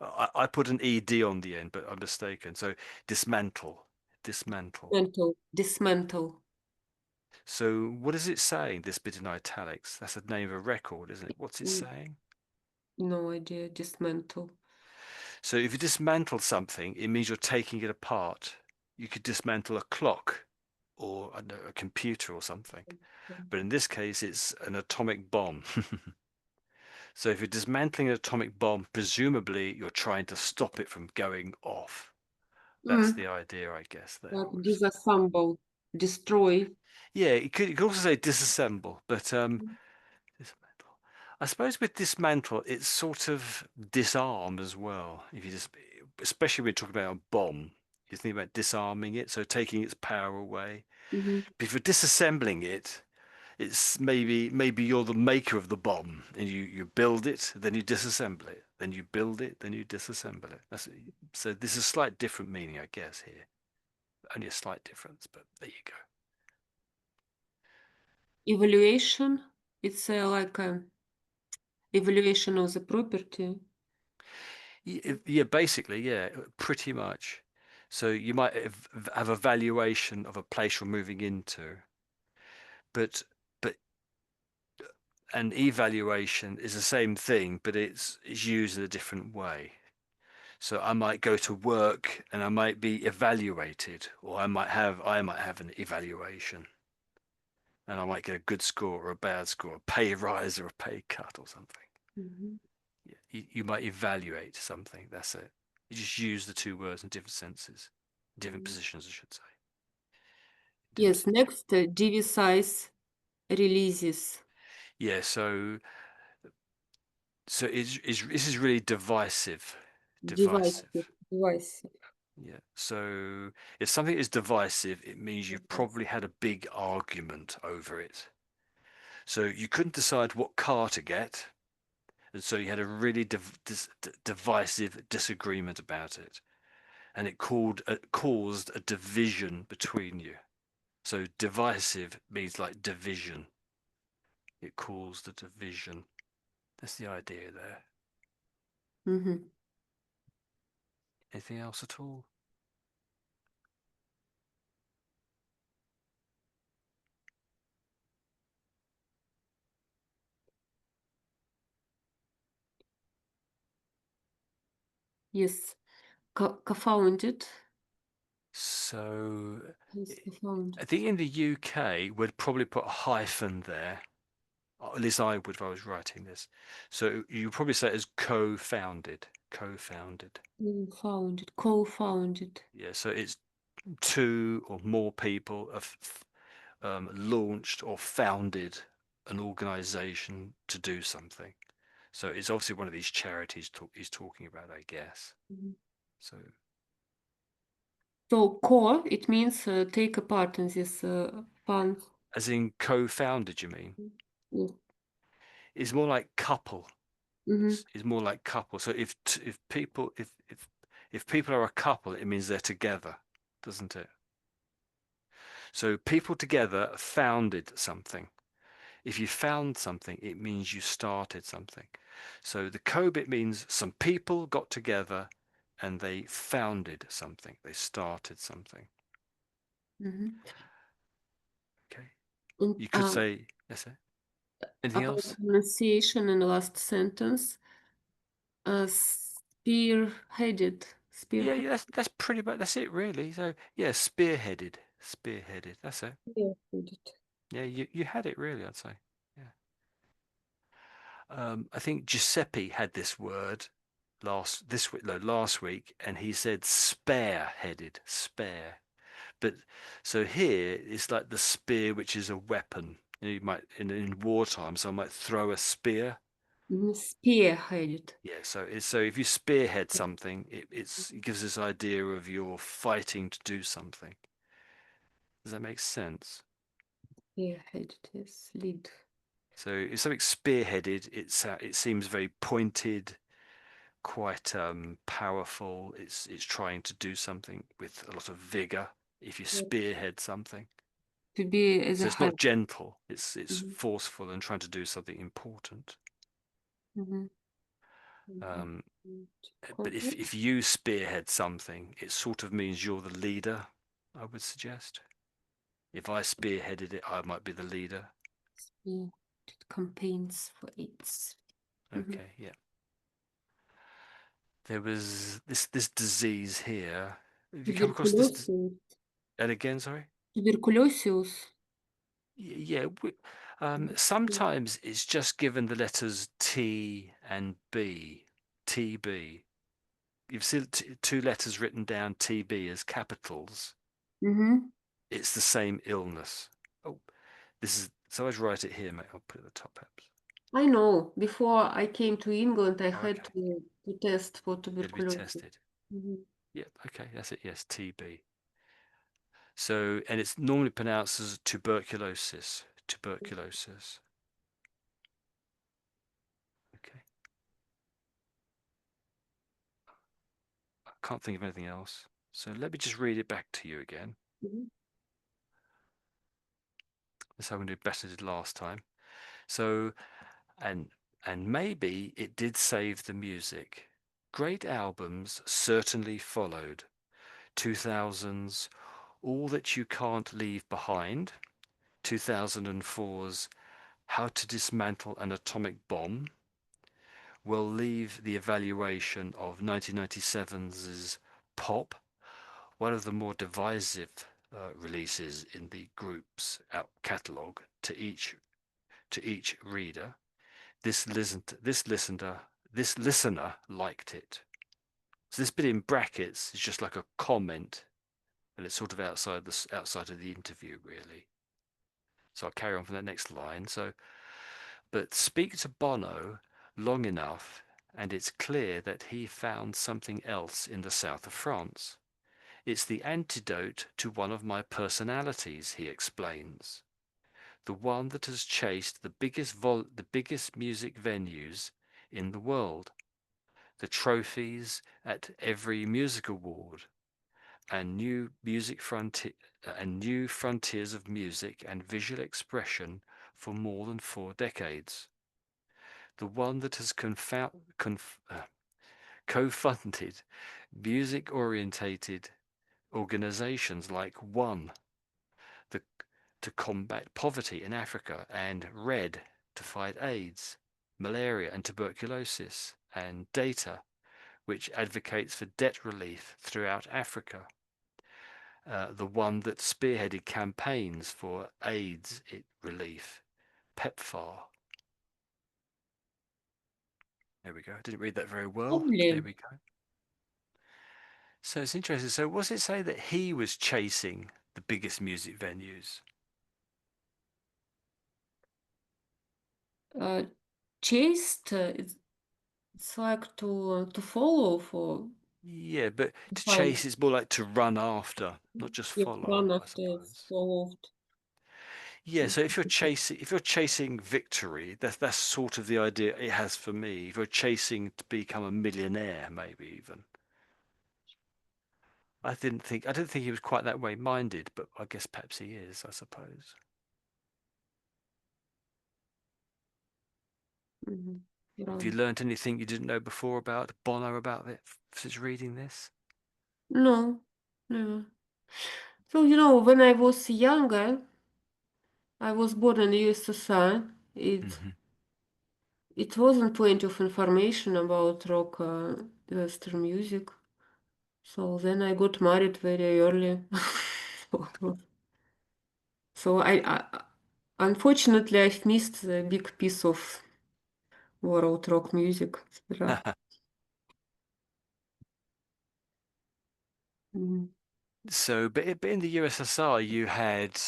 S1: I put an ed on the end, but I'm mistaken. So dismantle, dismantle.
S2: Dismantle. Dismantle.
S1: So what is it saying? This bit in italics. That's the name of a record, isn't it? What's it
S2: Mm,
S1: saying?
S2: No idea. Dismantle.
S1: So if you dismantle something, it means you're taking it apart. You could dismantle a clock or I don't know, a computer or something. But in this case, it's an atomic bomb. So if you're dismantling an atomic bomb, presumably you're trying to stop it from going off. That's
S2: Mm.
S1: the idea, I guess, there.
S2: Like disassemble. Destroy.
S1: Yeah, you could also say disassemble, but dismantle. I suppose with dismantle, it's sort of disarm as well. If you just, especially when you're talking about a bomb, you think about disarming it, so taking its power away.
S2: Mhm.
S1: But if you're disassembling it, it's maybe you're the maker of the bomb, and you build it, then you disassemble it, then you build it, then you disassemble it. So there's a slight different meaning, I guess, here. Only a slight difference, but there you go.
S2: Evaluation. It's like a evaluation of the property.
S1: Yeah, basically, yeah, pretty much. So you might have a valuation of a place you're moving into, but an evaluation is the same thing, but it's used in a different way. So I might go to work and I might be evaluated, or I might have an evaluation, and I might get a good score or a bad score, a pay rise or a pay cut or something.
S2: Mhm.
S1: Yeah, you might evaluate something. That's it. You just use the two words in different senses, different
S2: Mhm.
S1: positions, I should say.
S2: Yes, next, divisize releases.
S1: Yeah. This is really divisive.
S2: Divisive.
S1: Divisive.
S2: Divisive.
S1: Yeah. So if something is divisive, it means you've probably had a big argument over it. So you couldn't decide what car to get, and so you had a really divisive disagreement about it, and caused a division between you. So divisive means like division. It caused a division. That's the idea there.
S2: Mhm.
S1: Anything else at all?
S2: Yes. Cofounded.
S1: So
S2: Yes, cofounded.
S1: I think in the UK we'd probably put a hyphen there. Or at least I would if I was writing this. So you probably say it as co-founded. Co-founded.
S2: Founded. Co-founded.
S1: Yeah, so it's two or more people have launched or founded an organization to do something. So it's obviously one of these charities he's talking about, I guess.
S2: Mhm.
S1: So
S2: So co, it means take a part in this fund.
S1: as in co-founded, you mean?
S2: Yes.
S1: It's more like couple.
S2: Mm-hmm.
S1: It's more like couple. So if people are a couple, it means they're together, doesn't it? So people together founded something. If you found something, it means you started something. So the co-bit means some people got together and they founded something. They started something.
S2: Mm-hmm.
S1: Okay.
S2: And
S1: You could say, yes, sir. Anything
S2: about
S1: else?
S2: pronunciation in the last sentence, spearheaded,
S1: Yeah,
S2: spearhead,
S1: yeah, that's pretty much that's it really. So yeah, spearheaded, spearheaded. That's it.
S2: spearheaded.
S1: Yeah, you had it really, I'd say. Yeah. I think Giuseppe had this word this week, no, last week, and he said spare-headed, spare. But so here it's like the spear, which is a weapon. You might in wartime, someone might throw a spear.
S2: Spearheaded.
S1: So if you spearhead something, it gives this idea of you're fighting to do something. Does that make sense?
S2: Spearheaded, yes, lead.
S1: So if something's spearheaded, it seems very pointed, quite powerful. It's trying to do something with a lot of vigor. If you spearhead something,
S2: To be as a
S1: so it's
S2: head.
S1: not gentle. It's
S2: Mm-hmm.
S1: forceful and trying to do something important.
S2: Mm-hmm.
S1: Um, but
S2: Complete.
S1: if you spearhead something, it sort of means you're the leader, I would suggest. If I spearheaded it, I might be the leader.
S2: Spearheaded campaigns for AIDS. Mm-hmm.
S1: Okay, yeah. There was this disease here. Have you come across this?
S2: Tuberculosis.
S1: And again, sorry.
S2: Tuberculosis.
S1: Yeah. Sometimes it's just given the letters T and B. TB. You've seen two letters written down TB as capitals.
S2: Mm-hmm.
S1: It's the same illness. Oh, this is so. I write it here, mate. I'll put it at the top, perhaps.
S2: I know. Before I came to England, I
S1: Oh,
S2: had
S1: okay.
S2: to test for
S1: It'll be
S2: tuberculosis.
S1: tested.
S2: Mm-hmm.
S1: Yeah. Okay. That's it. Yes, TB. So, and it's normally pronounced as tuberculosis. Tuberculosis. Okay. I can't think of anything else. So let me just read it back to you again.
S2: Mm-hmm.
S1: That's how I'm going to do better than last time. So, and and maybe it did save the music. Great albums certainly followed. 2000's All That You Can't Leave Behind, 2004's How to Dismantle an Atomic Bomb. We'll leave the evaluation of 1997's Pop, one of the more divisive releases in the group's catalogue, to each reader. This listener liked it. So this bit in brackets is just like a comment, and it's sort of outside of the interview, really. So I'll carry on from that next line. So, but speak to Bono long enough, and it's clear that he found something else in the south of France. It's the antidote to one of my personalities, he explains. The one that has chased the biggest music venues in the world, the trophies at every music award, and new frontiers of music and visual expression for more than 4 decades. The one that has co-funded music-orientated organizations like One the, to combat poverty in Africa, and Red to fight AIDS, malaria and tuberculosis, and Data, which advocates for debt relief throughout Africa. The one that spearheaded campaigns for AIDS relief, PEPFAR. There we go. I didn't read that very well. There
S2: Lovely.
S1: we go. So it's interesting. So was it say that he was chasing the biggest music venues?
S2: Uh, Chased, it's like to follow for
S1: Yeah, but to
S2: find
S1: chase is more like to run after, not just
S2: your
S1: follow,
S2: run
S1: I
S2: after
S1: suppose.
S2: followed.
S1: Yeah, so if you're chasing victory, that's sort of the idea it has for me. If you're chasing to become a millionaire, maybe even. I didn't think he was quite that way minded, but I guess perhaps he is, I suppose.
S2: Mhm.
S1: Have you
S2: Right.
S1: learned anything you didn't know before about Bono about it since reading this?
S2: No, never. So, you know, when I was younger, I was born in USSR.
S1: Hmm.
S2: It wasn't plenty of information about rock, Western music. So then I got married very early. So I unfortunately I've missed a big piece of world rock music. Yeah. Mhm.
S1: So, but in the USSR, you had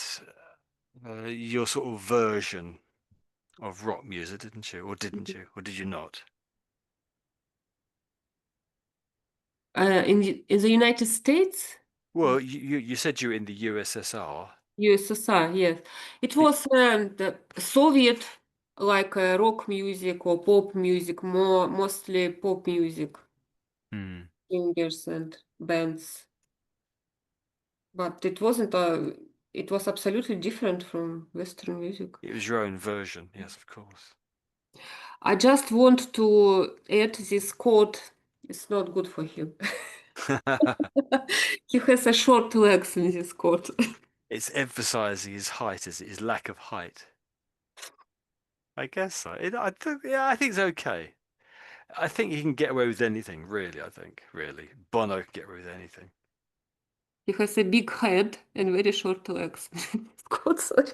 S1: your sort of version of rock music, didn't you? Or didn't you? Or did you not?
S2: In the United States,
S1: Well, you said you were in the USSR.
S2: USSR, yes, it was the Soviet like rock music or pop music, mostly pop music,
S1: Hmm.
S2: singers and bands. But it wasn't it was absolutely different from Western music.
S1: It was your own version, yes, of course.
S2: I just want to add this quote. It's not good for him. He has a short legs in this quote.
S1: It's emphasizing his height, is it? His lack of height. I guess so. Yeah, I think it's okay. I think he can get away with anything, really. I think, really. Bono can get away with anything.
S2: He has a big head and very short legs. Quote, sorry.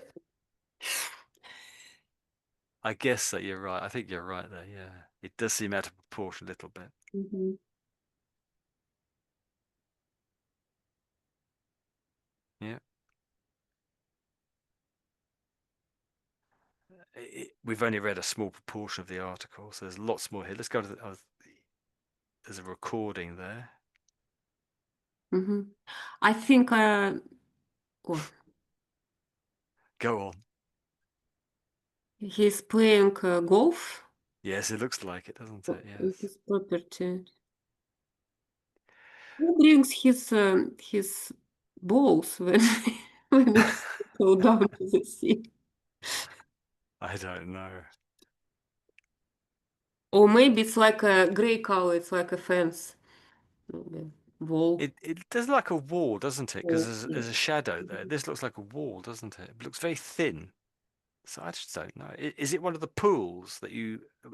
S1: I guess that you're right. I think you're right there. Yeah. It does seem out of proportion a little bit.
S2: Mhm.
S1: Yeah. We've only read a small proportion of the article, so there's lots more here. Let's go to there's a recording there.
S2: Mhm. I think oh,
S1: Go on.
S2: he's playing golf
S1: Yes, it looks like it, doesn't it?
S2: in
S1: Yes.
S2: his property. Who brings his balls when when it's go down to the sea?
S1: I don't know.
S2: Or maybe it's like a gray color. It's like a fence, maybe wall.
S1: It does like a wall, doesn't it? Because
S2: Wall, yeah.
S1: there's a shadow there. This looks like a wall, doesn't it? It looks very thin. So I just don't know. Is it one of the pools that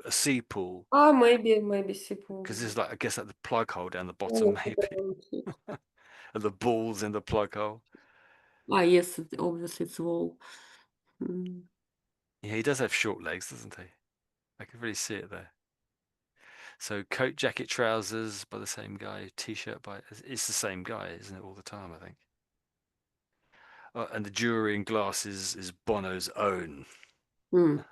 S1: a sea pool?
S2: Ah, maybe
S1: Because
S2: simple.
S1: there's like, I guess like the plug hole down the bottom,
S2: Oh, I
S1: maybe,
S2: don't know.
S1: and the balls in the plug hole.
S2: Ah, yes, obviously it's wall. Mm.
S1: Yeah, he does have short legs, doesn't he? I can really see it there. So coat, jacket, trousers by the same guy, t-shirt by it's the same guy, isn't it? All the time, I think. And the jewelry and glasses is Bono's own.
S2: Mm.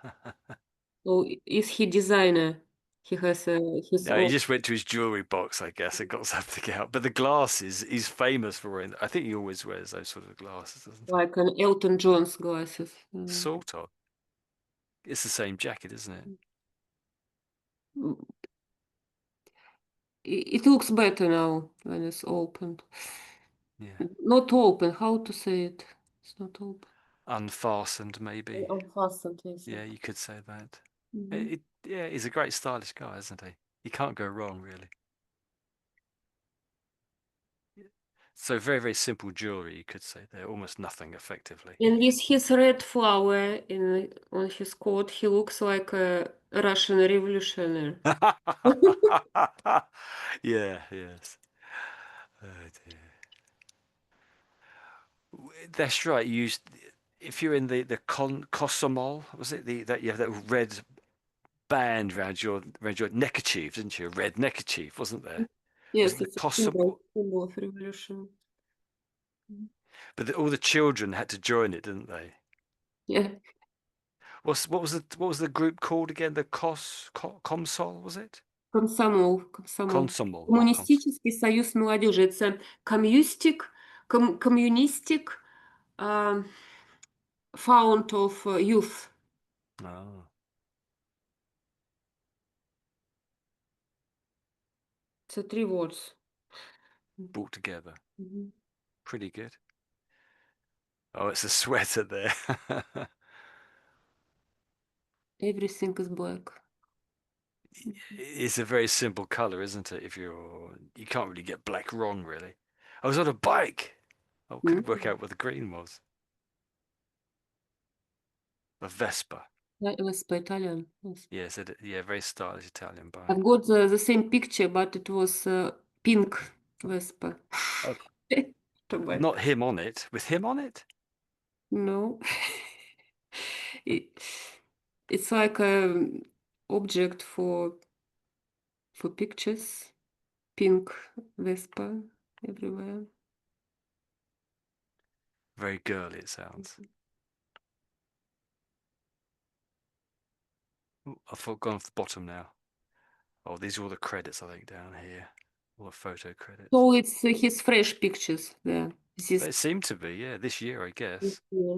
S2: So is he designer? He has his
S1: No, he
S2: own,
S1: just went to his jewelry box, I guess, and got something out. But the glasses, he's famous for wearing. I think he always wears those sort of glasses, doesn't he?
S2: like an Elton John's glasses.
S1: Sort of. It's the same jacket, isn't it?
S2: Mm. It looks better now when it's opened.
S1: Yeah.
S2: Not open, how to say it? It's not open.
S1: Unfastened, maybe.
S2: Unfastened, yes.
S1: Yeah, you could say that.
S2: Mhm.
S1: Yeah, he's a great stylish guy, isn't he? You can't go wrong, really. Yeah. So very, very simple jewelry, you could say. They're almost nothing, effectively.
S2: And with his red flower on his coat, he looks like a Russian revolutionary.
S1: Yeah, yes. Oh dear. That's right. If you're in the Kosomol, was it that you have that red band around your neckerchief, didn't you? A red neckerchief, wasn't there? Was it
S2: Yes,
S1: the
S2: it's a
S1: Kosomol?
S2: symbol of revolution.
S1: But all the children had to join it, didn't they?
S2: Yeah.
S1: What was the group called again? The Comsol, was it?
S2: Комсомол.
S1: Consomol, not Cons.
S2: Коммунистический союз молодежи. It's a communistic, communistic, fount of youth.
S1: Oh,
S2: So 3 words.
S1: brought together.
S2: Mhm.
S1: Pretty good. Oh, it's a sweater there.
S2: Everything is black.
S1: It's a very simple color, isn't it? You can't really get black wrong, really. I was on a bike. I couldn't work
S2: Mm.
S1: out what the green was. A Vespa.
S2: Vespa Italian. Yes.
S1: Yes, yeah, very stylish Italian
S2: I've
S1: bike.
S2: got the same picture, but it was pink Vespa.
S1: Oh,
S2: Too bad.
S1: not him on it. With him on it?
S2: No. It, it's like a object for pictures. Pink Vespa everywhere.
S1: Very girly, it sounds. Ooh, I've gone off the bottom now. Oh, these are all the credits, I think, down here. All the photo credits.
S2: So it's his fresh pictures there. This
S1: They seem to be, yeah, this year, I guess.
S2: yeah.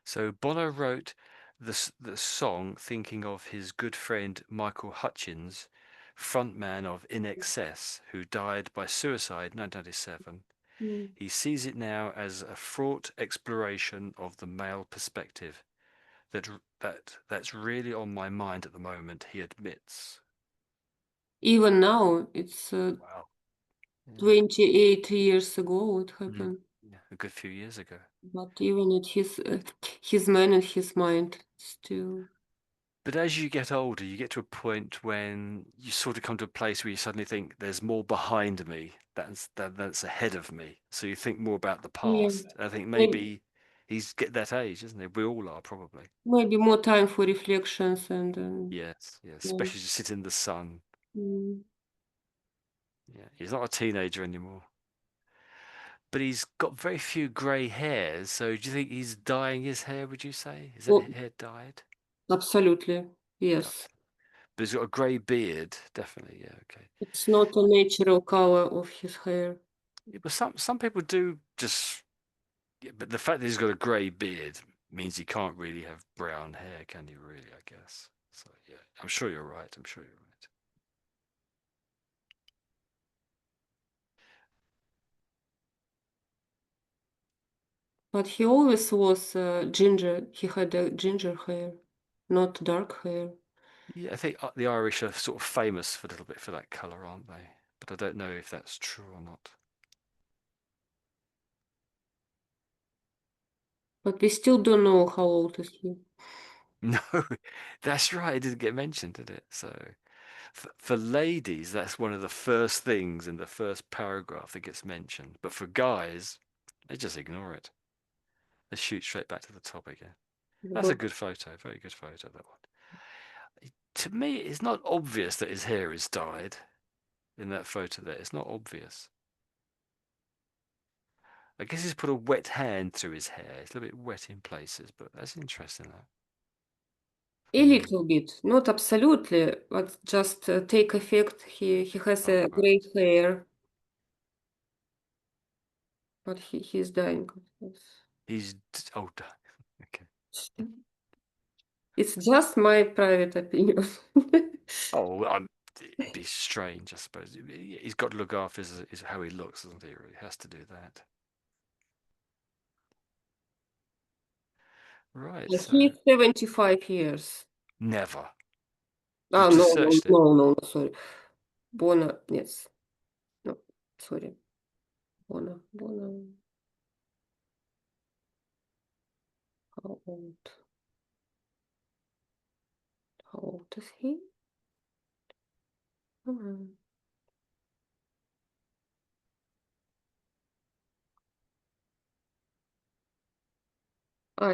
S1: So Bono wrote the song thinking of his good friend Michael Hutchins, frontman of In Excess, who died by suicide in 1997.
S2: Mm.
S1: He sees it now as a fraught exploration of the male perspective. That's really on my mind at the moment, he admits.
S2: Even now, it's
S1: Wow. Yeah.
S2: 28 years ago it
S1: Mm.
S2: happened.
S1: Yeah, a good few years ago.
S2: But even at his man and his mind still.
S1: But as you get older, you get to a point when you sort of come to a place where you suddenly think there's more behind me that's ahead of me. So you think more about the
S2: Yeah.
S1: past. I think
S2: Maybe,
S1: maybe he's get that age, isn't he? We all are probably.
S2: maybe more time for reflections and
S1: Yes, yes.
S2: yeah.
S1: Especially to sit in the sun.
S2: Mm.
S1: Yeah, he's not a teenager anymore. But he's got very few grey hairs. So do you think he's dyeing his hair? Would you say is that
S2: Oh,
S1: hair dyed?
S2: absolutely.
S1: Yeah,
S2: Yes.
S1: but he's got a grey beard. Definitely. Yeah. Okay.
S2: It's not a natural color of his hair.
S1: Yeah, but some people do just. Yeah, but the fact that he's got a grey beard means he can't really have brown hair, can he? Really, I guess. So yeah, I'm sure you're right. I'm sure you're right.
S2: But he always was ginger. He had a ginger hair, not dark hair.
S1: Yeah, I think the Irish are sort of famous for a little bit for that colour, aren't they? But I don't know if that's true or not.
S2: But we still don't know how old is he.
S1: No, that's right. It didn't get mentioned, did it? So for ladies, that's one of the first things in the first paragraph that gets mentioned. But for guys, they just ignore it. They shoot straight back to the top again. That's a
S2: But
S1: good photo. Very good photo, that one. To me, it's not obvious that his hair is dyed in that photo there. It's not obvious. I guess he's put a wet hand through his hair. It's a little bit wet in places, but that's interesting, that.
S2: a little bit, not absolutely, but just take effect. He has
S1: Oh,
S2: a
S1: right.
S2: gray hair, but he's dying. Yes.
S1: Oh, okay.
S2: It's just my private opinion.
S1: Oh, it'd be strange, I suppose. He's got to look after how he looks, doesn't he? Really has to do that. Right. So
S2: He's 75 years.
S1: never.
S2: Ah,
S1: You've
S2: no,
S1: just
S2: no,
S1: searched it.
S2: no, no, sorry. Bono, yes. No, sorry. Bono. How old? How old is he? Hmm.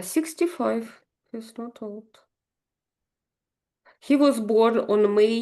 S2: 65. He's not old. He was born on May